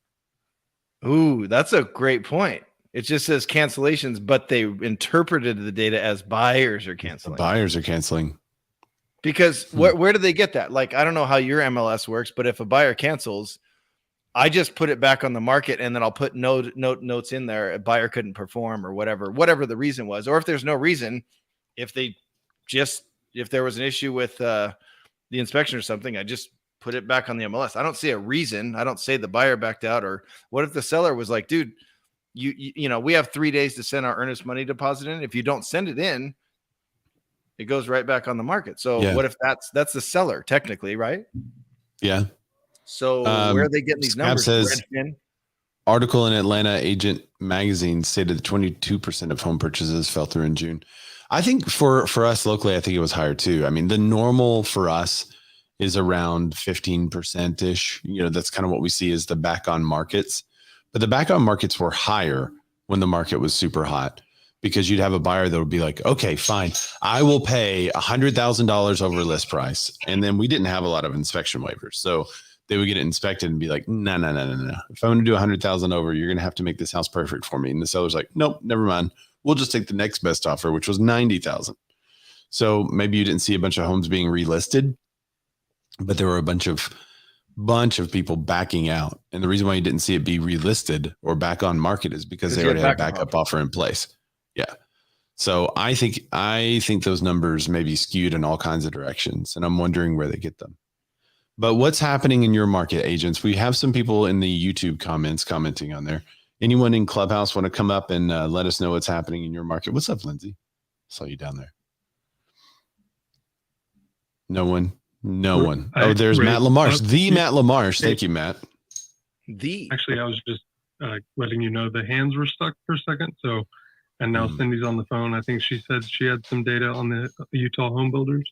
[SPEAKER 2] Ooh, that's a great point. It just says cancellations, but they interpreted the data as buyers are canceling.
[SPEAKER 1] The buyers are canceling.
[SPEAKER 2] Because where do they get that? Like, I don't know how your MLS works, but if a buyer cancels, I just put it back on the market, and then I'll put notes in there. A buyer couldn't perform or whatever the reason was. Or if there's no reason, if there was an issue with the inspection or something, I just put it back on the MLS. I don't see a reason. I don't say the buyer backed out. Or what if the seller was like, dude, we have 3 days to send our earnest money deposit in. If you don't send it in, it goes right back on the market. So what if that's the seller technically, right?
[SPEAKER 1] Yeah.
[SPEAKER 2] So where are they getting these numbers?
[SPEAKER 1] Says, article in Atlanta Agent Magazine stated that 22% of home purchases fell through in June. I think for us locally, I think it was higher too. I mean, the normal for us is around 15% ish. That's kind of what we see as the back on markets. But the back on markets were higher when the market was super hot, because you'd have a buyer that would be like, okay, fine, I will pay $100,000 over list price. And then we didn't have a lot of inspection waivers. So they would get it inspected and be like, no. If I'm going to do 100,000 over, you're going to have to make this house perfect for me. And the seller's like, nope, never mind. We'll just take the next best offer, which was 90,000. So maybe you didn't see a bunch of homes being relisted, but there were a bunch of people backing out. And the reason why you didn't see it be relisted or back on market is because they already had a backup offer in place. Yeah. So I think those numbers may be skewed in all kinds of directions, and I'm wondering where they get them. But what's happening in your market, agents? We have some people in the YouTube comments commenting on there. Anyone in Clubhouse want to come up and let us know what's happening in your market? What's up, Lindsay? Saw you down there. No one. Oh, there's Matt Lamarche. Matt Lamarche. Thank you, Matt.
[SPEAKER 4] Actually, I was just letting you know the hands were stuck for a second. So, and now Cindy's on the phone. I think she said she had some data on the Utah home builders.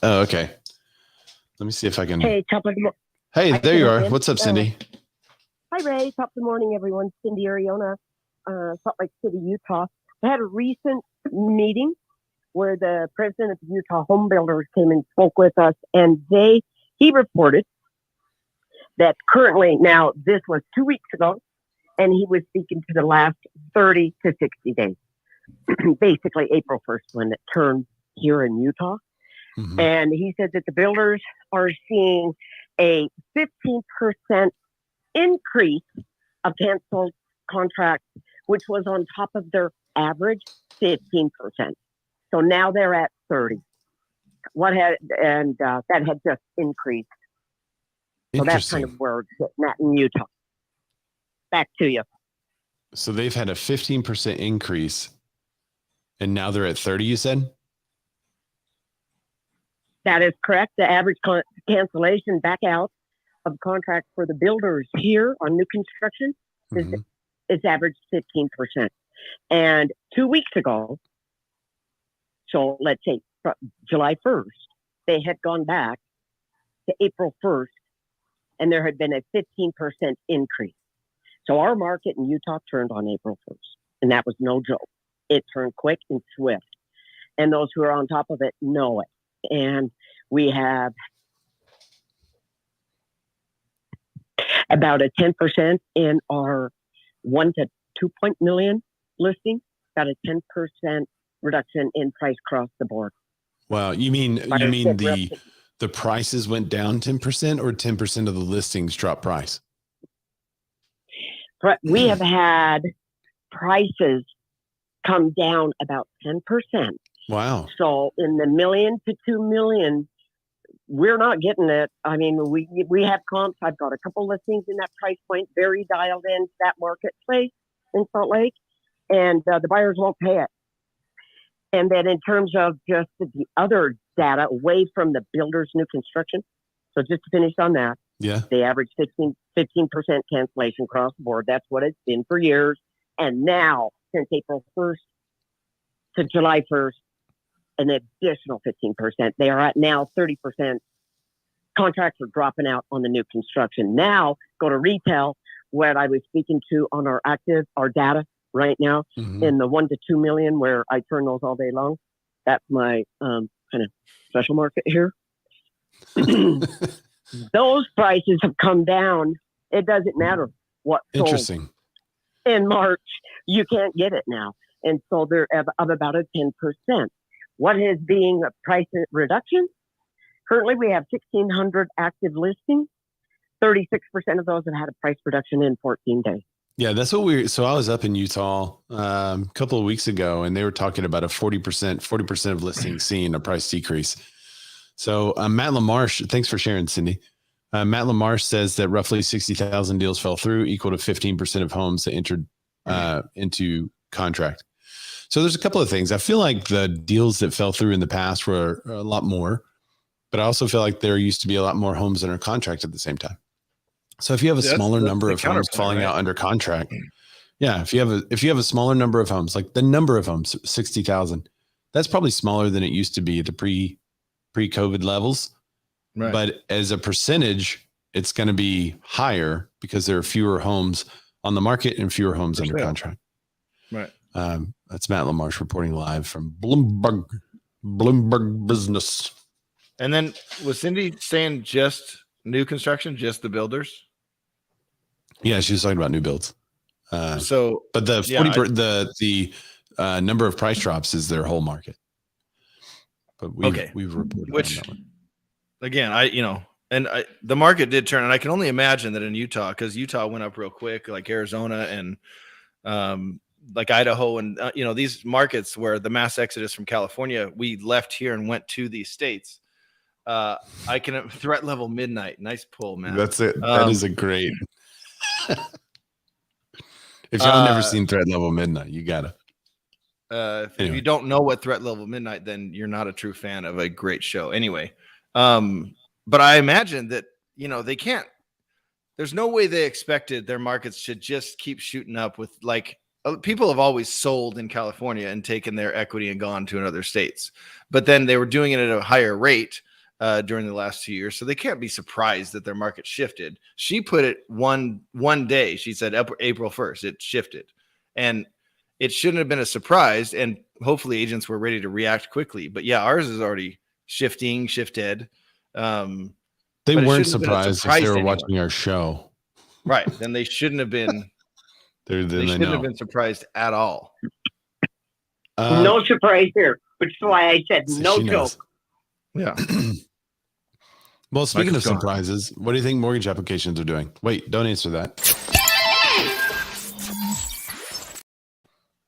[SPEAKER 1] Oh, okay. Let me see if I can.
[SPEAKER 5] Hey,
[SPEAKER 1] Hey, there you are. What's up, Cindy?
[SPEAKER 5] Hi, Ray. Top of the morning, everyone. Cindy Ariona, Salt Lake City, Utah. I had a recent meeting where the president of the Utah Home Builders came and spoke with us, and he reported that currently, now this was 2 weeks ago, and he was speaking to the last 30 to 60 days, basically April 1st when it turned here in Utah. Mm-hmm. And he said that the builders are seeing a 15% increase of canceled contracts, which was on top of their average 15%. So now they're at 30. That had just increased. So that's kind of where it's sitting at in Utah. Back to you.
[SPEAKER 1] So they've had a 15% increase, and now they're at 30, you said?
[SPEAKER 5] That is correct. The average cancellation back out of contracts for the builders here on new construction is it's averaged 15%. And 2 weeks ago, so let's say July 1st, they had gone back to April 1st, and there had been a 15% increase. So our market in Utah turned on April 1st, and that was no joke. It turned quick and swift. And those who are on top of it know it. And we have about a 10% in our 1 to 2 million listing, about a 10% reduction in price across the board.
[SPEAKER 1] Wow. You mean the prices went down 10% or 10% of the listings dropped price?
[SPEAKER 5] We have had prices come down about 10%.
[SPEAKER 1] Wow.
[SPEAKER 5] So in the 1 million to 2 million, we're not getting it. I mean, we have comps. I've got a couple listings in that price point, very dialed into that marketplace in Salt Lake, and the buyers won't pay it. And then in terms of just the other data away from the builders' new construction, so just to finish on that,
[SPEAKER 1] yeah,
[SPEAKER 5] they average 15% cancellation across the board. That's what it's been for years. And now, since April 1st to July 1st, an additional 15%. They are at now 30%. Contracts are dropping out on the new construction. Now, go to retail, what I was speaking to on our data right now, in the 1 to 2 million, where I turn those all day long. That's my kind of special market here. Those prices have come down. It doesn't matter what sold.
[SPEAKER 1] Interesting.
[SPEAKER 5] In March, you can't get it now. And so they're of about a 10%. What is being a price reduction? Currently, we have 1,600 active listings. 36% of those have had a price reduction in 14 days.
[SPEAKER 1] Yeah, that's what so I was up in Utah a couple of weeks ago, and they were talking about a 40% of listings seeing a price decrease. So Matt Lamarche, thanks for sharing, Cindy. Matt Lamarche says that roughly 60,000 deals fell through, equal to 15% of homes that entered into contract. So there's a couple of things. I feel like the deals that fell through in the past were a lot more, but I also feel like there used to be a lot more homes under contract at the same time. So if you have a smaller number of homes falling out under contract, yeah, if you have a smaller number of homes, like the number of homes, 60,000, that's probably smaller than it used to be at the pre-COVID levels. Right. But as a percentage, it's going to be higher because there are fewer homes on the market and fewer homes under contract.
[SPEAKER 2] Right.
[SPEAKER 1] That's Matt Lamarche reporting live from Bloomberg Business.
[SPEAKER 2] And then was Cindy saying just new construction, just the builders?
[SPEAKER 1] Yeah, she was talking about new builds. But the 40 the number of price drops is their whole market. But we've reported on that one.
[SPEAKER 2] Again, the market did turn, and I can only imagine that in Utah, because Utah went up real quick, like Arizona and like Idaho, and these markets where the mass exodus from California, we left here and went to these states. I can threat level midnight. Nice pull, man.
[SPEAKER 1] That's it. That is a great. If y'all never seen threat level midnight, you gotta.
[SPEAKER 2] If you don't know what threat level midnight, then you're not a true fan of a great show. Anyway, but I imagine that they can't. There's no way they expected their markets should just keep shooting up with people have always sold in California and taken their equity and gone to other states, but then they were doing it at a higher rate during the last 2 years. So they can't be surprised that their market shifted. She put it one day. She said April 1st, it shifted, and it shouldn't have been a surprise. And hopefully agents were ready to react quickly. But yeah, ours is already shifted.
[SPEAKER 1] They weren't surprised if they were watching our show.
[SPEAKER 2] Right. Then they shouldn't have been. They shouldn't have been surprised at all.
[SPEAKER 5] No surprise here, which is why I said no joke.
[SPEAKER 2] Yeah.
[SPEAKER 1] Well, speaking of surprises, what do you think mortgage applications are doing? Wait, don't answer that.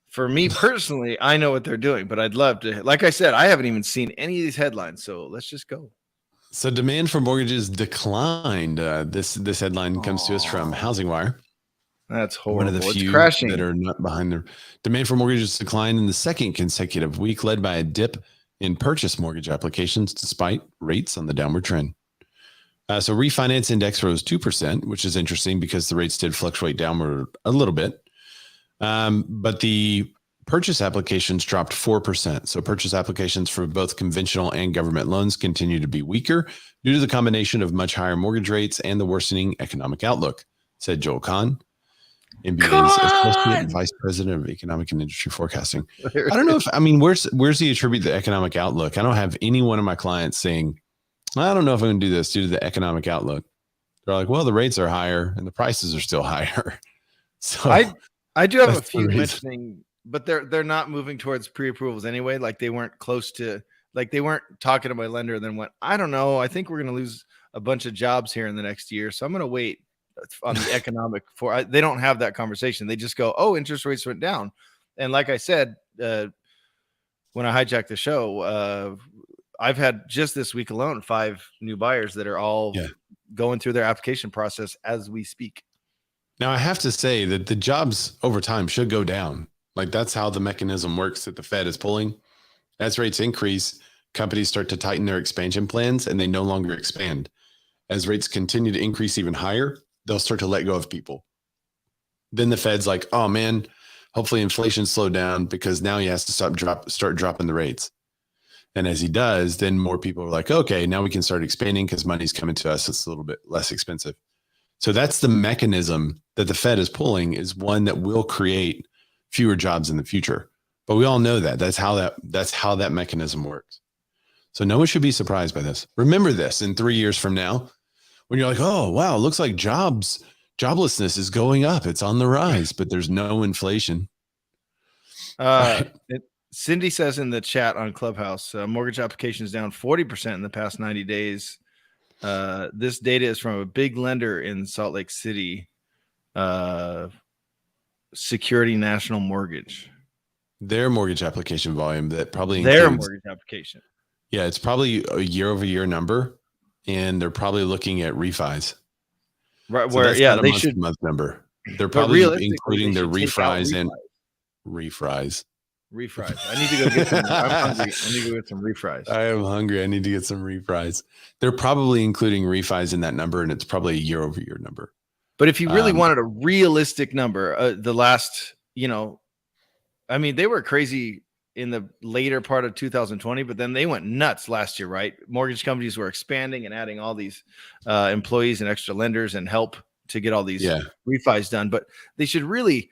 [SPEAKER 2] For me personally, I know what they're doing, but I'd love to. Like I said, I haven't even seen any of these headlines, so let's just go.
[SPEAKER 1] So demand for mortgages declined. This headline comes to us from Housing Wire.
[SPEAKER 2] That's horrible.
[SPEAKER 1] One of the few that are not behind the demand for mortgages declined in the second consecutive week, led by a dip in purchase mortgage applications despite rates on the downward trend. So refinance index rose 2%, which is interesting because the rates did fluctuate downward a little bit. But the purchase applications dropped 4%. So purchase applications for both conventional and government loans continue to be weaker due to the combination of much higher mortgage rates and the worsening economic outlook, said Joel Kahn, MBA's Associate Vice President of Economic and Industry Forecasting. I don't know where's he attribute the economic outlook? I don't have any one of my clients saying, I don't know if I'm going to do this due to the economic outlook. They're like, well, the rates are higher and the prices are still higher. So
[SPEAKER 2] I do have a few mentioning, but they're not moving towards pre-approvals anyway. Like they weren't close to, like they weren't talking to my lender and then went, I don't know. I think we're going to lose a bunch of jobs here in the next year. So I'm going to wait on the economic they don't have that conversation. They just go, oh, interest rates went down. And like I said, when I hijacked the show, I've had just this week alone 5 new buyers that are all going through their application process as we speak.
[SPEAKER 1] Now, I have to say that the jobs over time should go down. Like that's how the mechanism works that the Fed is pulling. As rates increase, companies start to tighten their expansion plans and they no longer expand. As rates continue to increase even higher, they'll start to let go of people. Then the Fed's like, oh man, hopefully inflation slowed down because now he has to start dropping the rates. And as he does, then more people are like, okay, now we can start expanding because money's coming to us. It's a little bit less expensive. So that's the mechanism that the Fed is pulling, is one that will create fewer jobs in the future. But we all know that. That's how that mechanism works. So no one should be surprised by this. Remember this in 3 years from now, when you're like, oh, wow, it looks like joblessness is going up. It's on the rise, but there's no inflation.
[SPEAKER 2] Cindy says in the chat on Clubhouse, mortgage applications down 40% in the past 90 days. This data is from a big lender in Salt Lake City, Security National Mortgage.
[SPEAKER 1] Their mortgage application volume that probably
[SPEAKER 2] their mortgage application.
[SPEAKER 1] Yeah, it's probably a year-over-year number, and they're probably looking at refis.
[SPEAKER 2] Right,
[SPEAKER 1] so
[SPEAKER 2] where
[SPEAKER 1] they
[SPEAKER 2] should
[SPEAKER 1] month number. They're probably including their refis and refris.
[SPEAKER 2] Refries. I need to go get some. I'm hungry. I need to go get some refries.
[SPEAKER 1] I am hungry. I need to get some refries. They're probably including refis in that number, and it's probably a year-over-year number.
[SPEAKER 2] But if you really wanted a realistic number, the last, I mean, they were crazy in the later part of 2020, but then they went nuts last year, right? Mortgage companies were expanding and adding all these employees and extra lenders and help to get all these refis done. But they should really,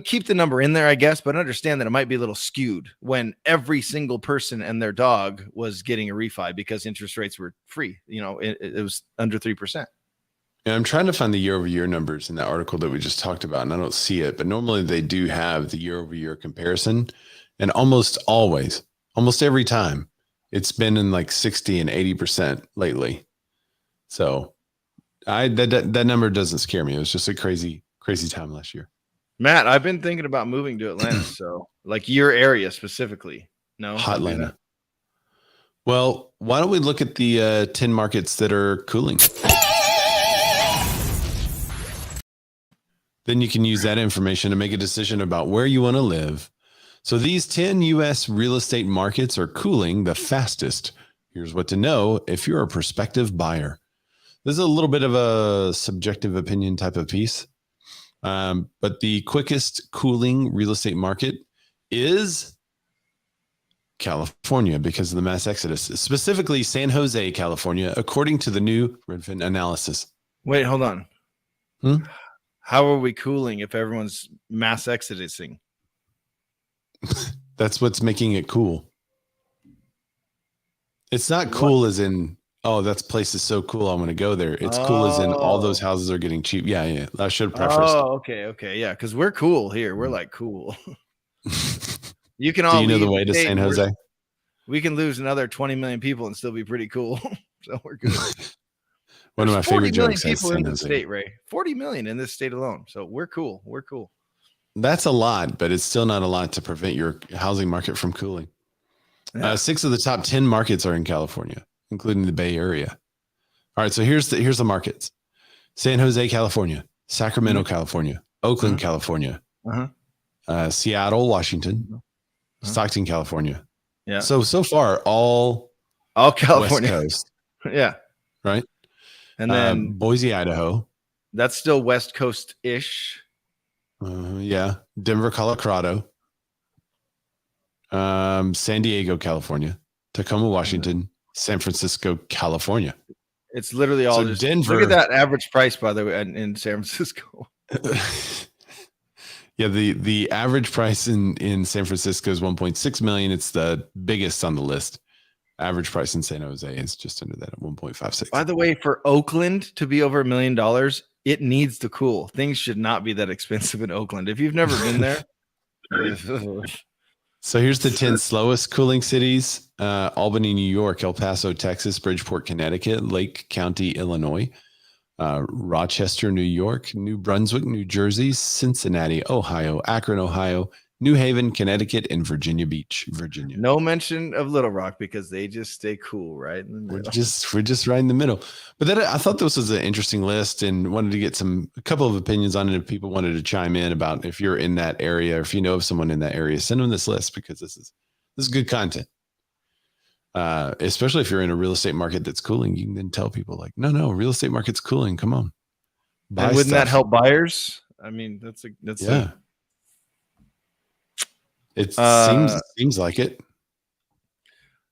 [SPEAKER 2] keep the number in there, I guess, but understand that it might be a little skewed when every single person and their dog was getting a refi because interest rates were free. It was under 3%.
[SPEAKER 1] Yeah, I'm trying to find the year-over-year numbers in that article that we just talked about, and I don't see it. But normally they do have the year-over-year comparison, and almost every time, it's been in like 60 and 80% lately. So, that number doesn't scare me. It was just a crazy time last year.
[SPEAKER 2] Matt, I've been thinking about moving to Atlanta, so like your area specifically. No,
[SPEAKER 1] hot Atlanta. Well, why don't we look at the 10 markets that are cooling? Then you can use that information to make a decision about where you want to live. So these 10 U.S. real estate markets are cooling the fastest. Here's what to know if you're a prospective buyer. This is a little bit of a subjective opinion type of piece. But the quickest cooling real estate market is California because of the mass exodus, specifically San Jose, California, according to the new Redfin analysis.
[SPEAKER 2] Wait, hold on. How are we cooling if everyone's mass exodusing?
[SPEAKER 1] That's what's making it cool. It's not cool as in, oh, that place is so cool, I'm going to go there. It's cool as in all those houses are getting cheap. Yeah. I should have prefaced.
[SPEAKER 2] Oh, okay. Yeah, because we're cool here. We're like cool. You can all.
[SPEAKER 1] Do you know the way to San Jose?
[SPEAKER 2] We can lose another 20 million people and still be pretty cool. So we're good.
[SPEAKER 1] One of my favorite jokes.
[SPEAKER 2] 40 million people in the state, Ray. 40 million in this state alone. So we're cool. We're cool.
[SPEAKER 1] That's a lot, but it's still not a lot to prevent your housing market from cooling. Yeah. 6 of the top 10 markets are in California, including the Bay Area. All right, so here's the markets: San Jose, California; Sacramento, California; Oakland, California; Seattle, Washington; Stockton, California. Yeah. So far, all
[SPEAKER 2] California.
[SPEAKER 1] West Coast.
[SPEAKER 2] Yeah.
[SPEAKER 1] Right.
[SPEAKER 2] And then
[SPEAKER 1] Boise, Idaho.
[SPEAKER 2] That's still West Coast-ish.
[SPEAKER 1] Yeah. Denver, Colorado. San Diego, California. Tacoma, Washington. San Francisco, California.
[SPEAKER 2] It's literally all just
[SPEAKER 1] Denver.
[SPEAKER 2] Look at that average price, by the way, in San Francisco.
[SPEAKER 1] Yeah, the average price in San Francisco is 1.6 million. It's the biggest on the list. Average price in San Jose is just under that at 1.56.
[SPEAKER 2] By the way, for Oakland to be over $1 million, it needs to cool. Things should not be that expensive in Oakland. If you've never been there.
[SPEAKER 1] So here's the 10 slowest cooling cities: Albany, New York; El Paso, Texas; Bridgeport, Connecticut; Lake County, Illinois; Rochester, New York; New Brunswick, New Jersey; Cincinnati, Ohio; Akron, Ohio; New Haven, Connecticut; and Virginia Beach, Virginia.
[SPEAKER 2] No mention of Little Rock because they just stay cool, right? In the middle.
[SPEAKER 1] We're just right in the middle. But then I thought this was an interesting list and wanted to get a couple of opinions on it. If people wanted to chime in about if you're in that area or if you know of someone in that area, send them this list because this is good content. Especially if you're in a real estate market that's cooling, you can then tell people like, no, real estate market's cooling. Come on.
[SPEAKER 2] And wouldn't that help buyers? I mean, that's
[SPEAKER 1] yeah. It seems like it.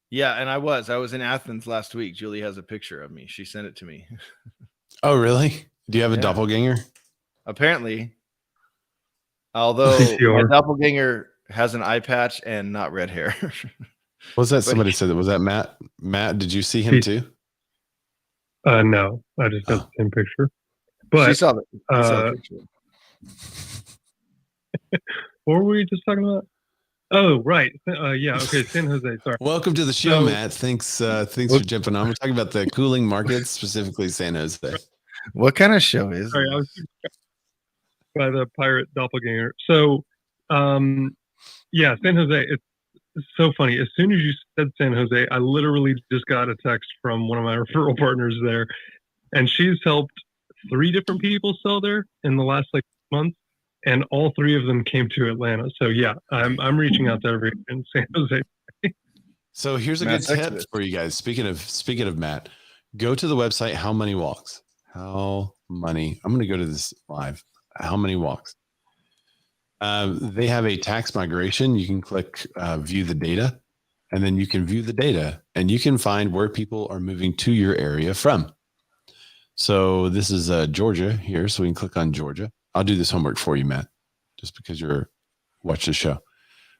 [SPEAKER 2] Yeah, and I was in Athens last week. Julie has a picture of me. She sent it to me.
[SPEAKER 1] Oh, really? Do you have a doppelganger?
[SPEAKER 2] Apparently. Although my doppelganger has an eye patch and not red hair.
[SPEAKER 1] Was that somebody said that? Was that Matt? Matt, did you see him too?
[SPEAKER 4] No, I just got the same picture. But
[SPEAKER 2] she saw the picture.
[SPEAKER 4] What were we just talking about? Oh, right. Yeah. Okay. San Jose. Sorry.
[SPEAKER 1] Welcome to the show, Matt. Thanks for jumping on. We're talking about the cooling markets, specifically San Jose.
[SPEAKER 2] What kind of show is?
[SPEAKER 4] Sorry, I was by the pirate doppelganger. So, yeah, San Jose. It's so funny. As soon as you said San Jose, I literally just got a text from one of my referral partners there, and she's helped 3 different people sell there in the last month. And all 3 of them came to Atlanta. So yeah, I'm reaching out to everyone in San Jose.
[SPEAKER 1] So here's a good tip for you guys. Speaking of Matt, go to the website How Money Walks. How Money. I'm going to go to this live. How Money Walks. They have a tax migration. You can click view the data, and then you can view the data, and you can find where people are moving to your area from. So this is Georgia here, so we can click on Georgia. I'll do this homework for you, Matt, just because you're watch the show.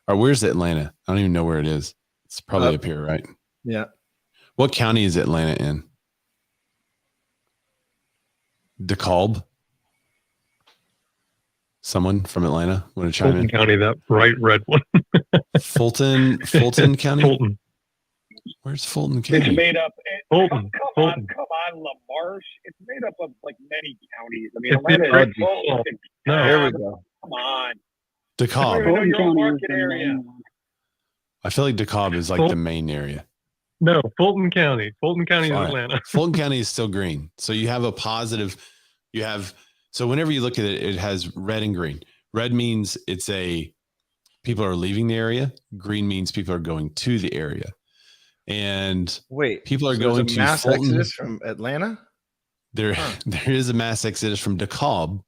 [SPEAKER 1] Or where's Atlanta? I don't even know where it is. It's probably up here, right?
[SPEAKER 2] Yeah.
[SPEAKER 1] What county is Atlanta in? DeKalb? Someone from Atlanta want to chime in?
[SPEAKER 4] Fulton County, that bright red one.
[SPEAKER 1] Fulton County?
[SPEAKER 4] Fulton.
[SPEAKER 1] Where's Fulton County?
[SPEAKER 6] It's made up.
[SPEAKER 4] Fulton.
[SPEAKER 6] Come on, Lamarche. It's made up of many counties. I mean,
[SPEAKER 4] It's
[SPEAKER 6] Atlanta is Fulton.
[SPEAKER 4] No.
[SPEAKER 2] Here we go.
[SPEAKER 6] Come on.
[SPEAKER 1] DeKalb.
[SPEAKER 6] Fulton your own market area.
[SPEAKER 1] I feel like DeKalb is like the main area.
[SPEAKER 4] No, Fulton County. Fulton County is
[SPEAKER 1] All right.
[SPEAKER 4] Atlanta.
[SPEAKER 1] Fulton County is still green. So you have a positive. So whenever you look at it, it has red and green. Red means people are leaving the area. Green means people are going to the area. And
[SPEAKER 2] wait,
[SPEAKER 1] people are going to
[SPEAKER 2] mass
[SPEAKER 1] Fulton.
[SPEAKER 2] exodus from Atlanta.
[SPEAKER 1] There is a mass exodus from DeKalb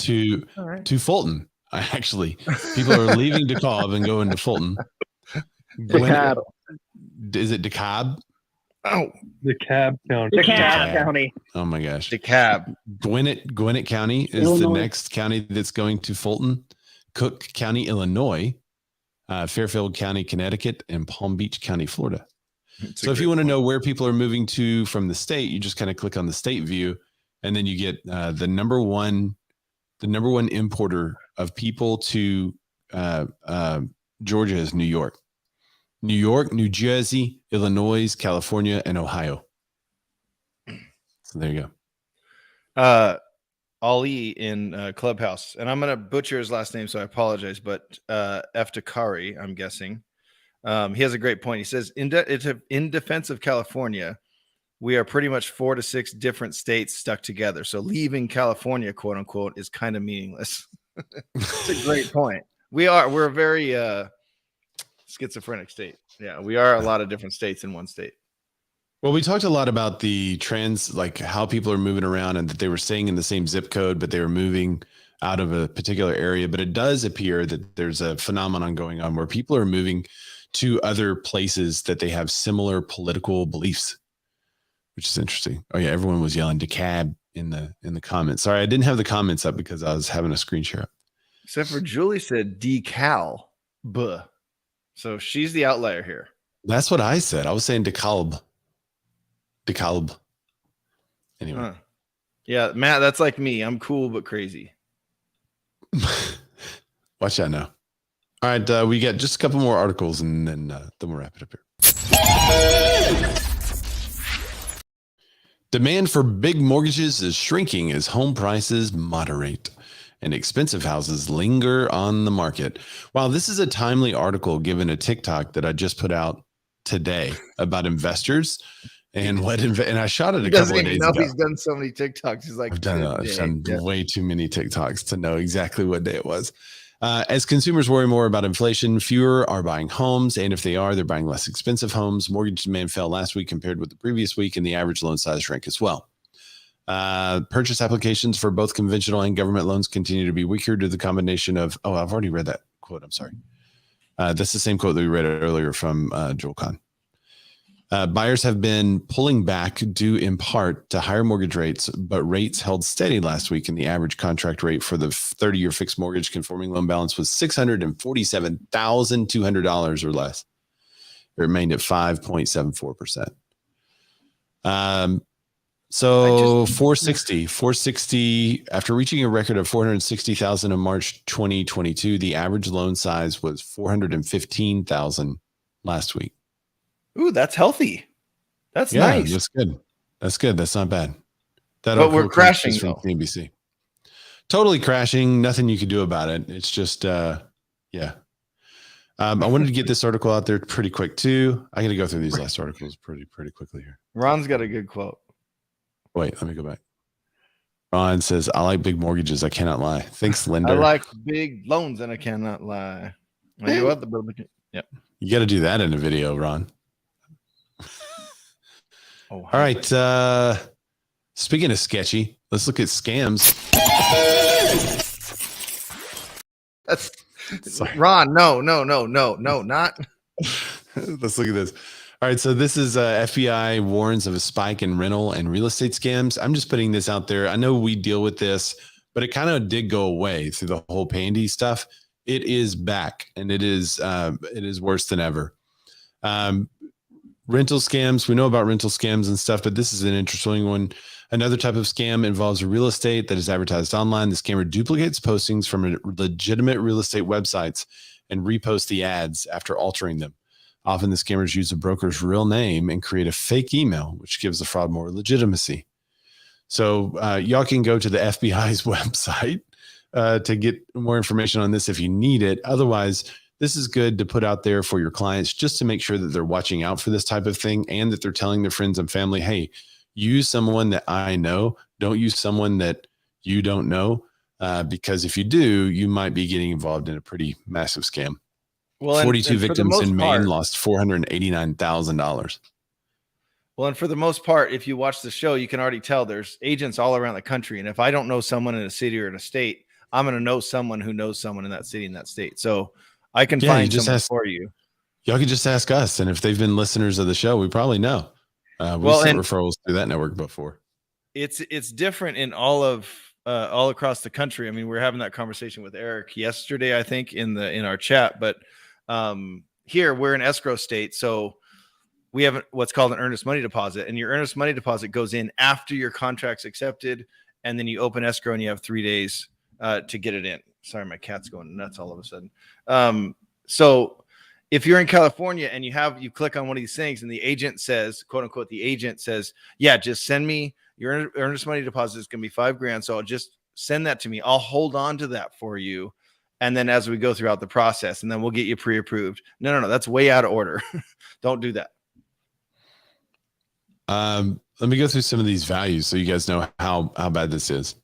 [SPEAKER 1] to Fulton. Actually, people are leaving DeKalb and going to Fulton.
[SPEAKER 2] DeKalb.
[SPEAKER 1] Is it DeKalb?
[SPEAKER 2] Oh,
[SPEAKER 4] DeKalb County.
[SPEAKER 6] DeKalb County.
[SPEAKER 1] Oh my gosh.
[SPEAKER 2] DeKalb.
[SPEAKER 1] Gwinnett County is Illinois. The next county that's going to Fulton. Cook County, Illinois. Fairfield County, Connecticut, and Palm Beach County, Florida. So if you want to know where people are moving to from the state, you just kind of click on the state view, and then you get the number one importer of people to Georgia is New York. New York, New Jersey, Illinois, California, and Ohio. So there you
[SPEAKER 2] go. Ali in Clubhouse, and I'm going to butcher his last name, so I apologize, but Eftekari, I'm guessing. He has a great point. He says, in defense of California, we are pretty much 4 to 6 different states stuck together. So leaving California, quote unquote, is kind of meaningless. It's a great point. We're a very schizophrenic state. Yeah, we are a lot of different states in one state.
[SPEAKER 1] Well, we talked a lot about the trends, like how people are moving around and that they were staying in the same zip code, but they were moving out of a particular area, but it does appear that there's a phenomenon going on where people are moving to other places that they have similar political beliefs, which is interesting. Oh yeah, everyone was yelling DeKalb in the comments. Sorry, I didn't have the comments up because I was having a screen share up.
[SPEAKER 2] Except for Julie said decal. Buh. So she's the outlier here.
[SPEAKER 1] That's what I said. I was saying DeKalb. DeKalb. Anyway.
[SPEAKER 2] Huh. Yeah, Matt, that's like me. I'm cool but crazy.
[SPEAKER 1] Watch out now. All right, we got just a couple more articles and then we'll wrap it up here. Demand for big mortgages is shrinking as home prices moderate and expensive houses linger on the market. Wow, this is a timely article given a TikTok that I just put out today about investors and and I shot it a couple of days ago.
[SPEAKER 2] He's done so many TikToks. He's like,
[SPEAKER 1] I've done way too many TikToks to know exactly what day it was. As consumers worry more about inflation, fewer are buying homes, and if they are, they're buying less expensive homes. Mortgage demand fell last week compared with the previous week, and the average loan size shrank as well. Purchase applications for both conventional and government loans continue to be weaker due to the combination of, I've already read that quote. I'm sorry. That's the same quote that we read earlier from Joel Kahn. Buyers have been pulling back due in part to higher mortgage rates, but rates held steady last week, and the average contract rate for the 30-year fixed mortgage conforming loan balance was $647,200 or less. It remained at 5.74%. So 460 after reaching a record of 460,000 in March 2022, the average loan size was 415,000 last week.
[SPEAKER 2] Ooh, that's healthy. That's nice.
[SPEAKER 1] That's good. That's good. That's not bad.
[SPEAKER 2] But we're crashing
[SPEAKER 1] from CNBC. Totally crashing. Nothing you can do about it. It's just, I wanted to get this article out there pretty quick too. I got to go through these last articles pretty quickly here.
[SPEAKER 2] Ron's got a good quote.
[SPEAKER 1] Wait, let me go back. Ron says, "I like big mortgages. I cannot lie." Thanks, Linda.
[SPEAKER 2] I like big loans and I cannot lie. Yep.
[SPEAKER 1] You got to do that in a video, Ron. All right. Speaking of sketchy, let's look at scams.
[SPEAKER 2] That's Ron. No, not.
[SPEAKER 1] Let's look at this. All right. So this is FBI warns of a spike in rental and real estate scams. I'm just putting this out there. I know we deal with this, but it kind of did go away through the whole Pandy stuff. It is back, and it is worse than ever. Rental scams. We know about rental scams and stuff, but this is an interesting one. Another type of scam involves real estate that is advertised online. The scammer duplicates postings from legitimate real estate websites and reposts the ads after altering them. Often the scammers use a broker's real name and create a fake email, which gives the fraud more legitimacy. So y'all can go to the FBI's website to get more information on this if you need it. Otherwise, this is good to put out there for your clients just to make sure that they're watching out for this type of thing and that they're telling their friends and family, hey, use someone that I know. Don't use someone that you don't know, because if you do, you might be getting involved in a pretty massive scam. Well, 42 victims in Maine lost $489,000.
[SPEAKER 2] Well, and for the most part, if you watch the show, you can already tell there's agents all around the country. And if I don't know someone in a city or in a state, I'm going to know someone who knows someone in that city, in that state. So I can find someone for you.
[SPEAKER 1] Y'all can just ask us. And if they've been listeners of the show, we probably know. We've sent referrals through that network before.
[SPEAKER 2] It's different in all across the country. I mean, we're having that conversation with Eric yesterday, I think, in our chat. But here we're in escrow state, so we have what's called an earnest money deposit, and your earnest money deposit goes in after your contract's accepted, and then you open escrow and you have 3 days to get it in. Sorry, my cat's going nuts all of a sudden. So if you're in California and you click on one of these things and the agent says, quote unquote, the agent says, yeah, just send me your earnest money deposit is going to be $5,000. So I'll just send that to me. I'll hold on to that for you. And then as we go throughout the process, and then we'll get you pre-approved. No. That's way out of order. Don't do that.
[SPEAKER 1] Let me go through some of these values so you guys know how bad this is.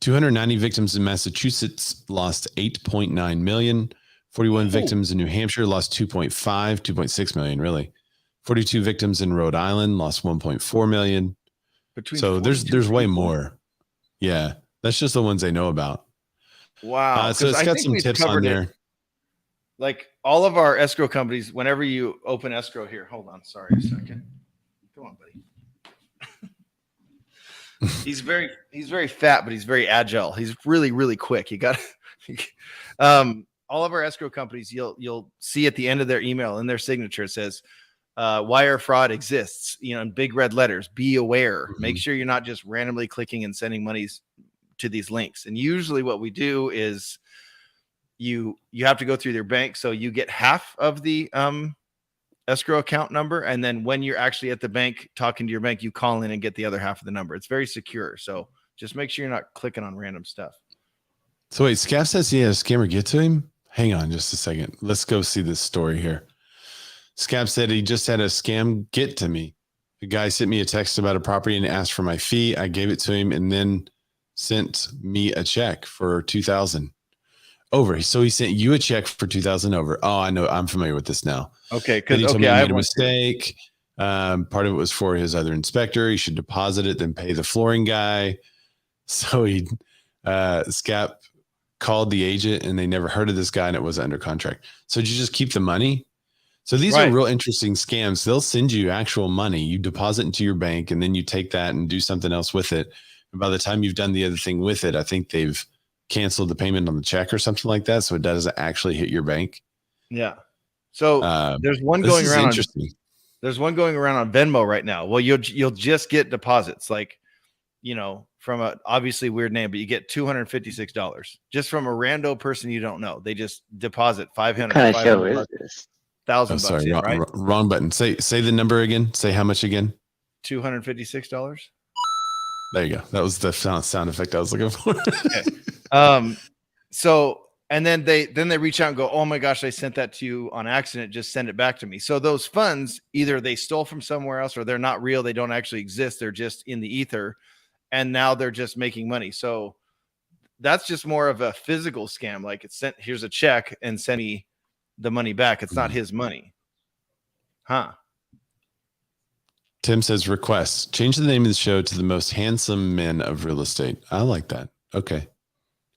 [SPEAKER 1] 290 victims in Massachusetts lost 8.9 million. 41 victims in New Hampshire lost 2.6 million, really. 42 victims in Rhode Island lost 1.4 million. So there's way more. Yeah, that's just the ones they know about.
[SPEAKER 2] Wow.
[SPEAKER 1] So it's got some tips on there.
[SPEAKER 2] Like all of our escrow companies, whenever you open escrow here, hold on, sorry a second. Come on, buddy. He's very fat, but he's very agile. He's really, really quick. You got all of our escrow companies, you'll see at the end of their email in their signature, it says wire fraud exists, in big red letters. Be aware. Mm-hmm. Make sure you're not just randomly clicking and sending monies to these links. And usually what we do is you have to go through their bank. So you get half of the escrow account number. And then when you're actually at the bank talking to your bank, you call in and get the other half of the number. It's very secure. So just make sure you're not clicking on random stuff.
[SPEAKER 1] So wait, Scaff says he had a scammer get to him. Hang on just a second. Let's go see this story here. Scaff said he just had a scam get to me. The guy sent me a text about a property and asked for my fee. I gave it to him and then sent me a check for $2,000 over. So he sent you a check for $2,000 over. Oh, I know. I'm familiar with this now.
[SPEAKER 2] Okay.
[SPEAKER 1] Because he told me he made a mistake. Part of it was for his other inspector. He should deposit it, then pay the flooring guy. So he, Scap called the agent and they never heard of this guy and it was under contract. So did you just keep the money? So these are real interesting scams. They'll send you actual money. You deposit into your bank and then you take that and do something else with it. And by the time you've done the other thing with it, I think they've canceled the payment on the check or something like that. So it doesn't actually hit your bank.
[SPEAKER 2] Yeah. So there's one going around. There's one going around on Venmo right now. Well, you'll just get deposits like, from a obviously weird name, but you get $256 just from a rando person you don't know. They just deposit $500.
[SPEAKER 7] What kind of show is this?
[SPEAKER 2] $1,000.
[SPEAKER 1] Sorry,
[SPEAKER 2] right?
[SPEAKER 1] Wrong button. Say the number again. Say how much again?
[SPEAKER 2] $256.
[SPEAKER 1] There you go. That was the sound effect I was looking for.
[SPEAKER 2] Okay. So, and then they reach out and go, oh my gosh, I sent that to you on accident. Just send it back to me. So those funds, either they stole from somewhere else or they're not real. They don't actually exist. They're just in the ether. And now they're just making money. So that's just more of a physical scam. Like here's a check and send me the money back. It's not his money. Huh?
[SPEAKER 1] Tim says request. Change the name of the show to the most handsome men of real estate. I like that. Okay.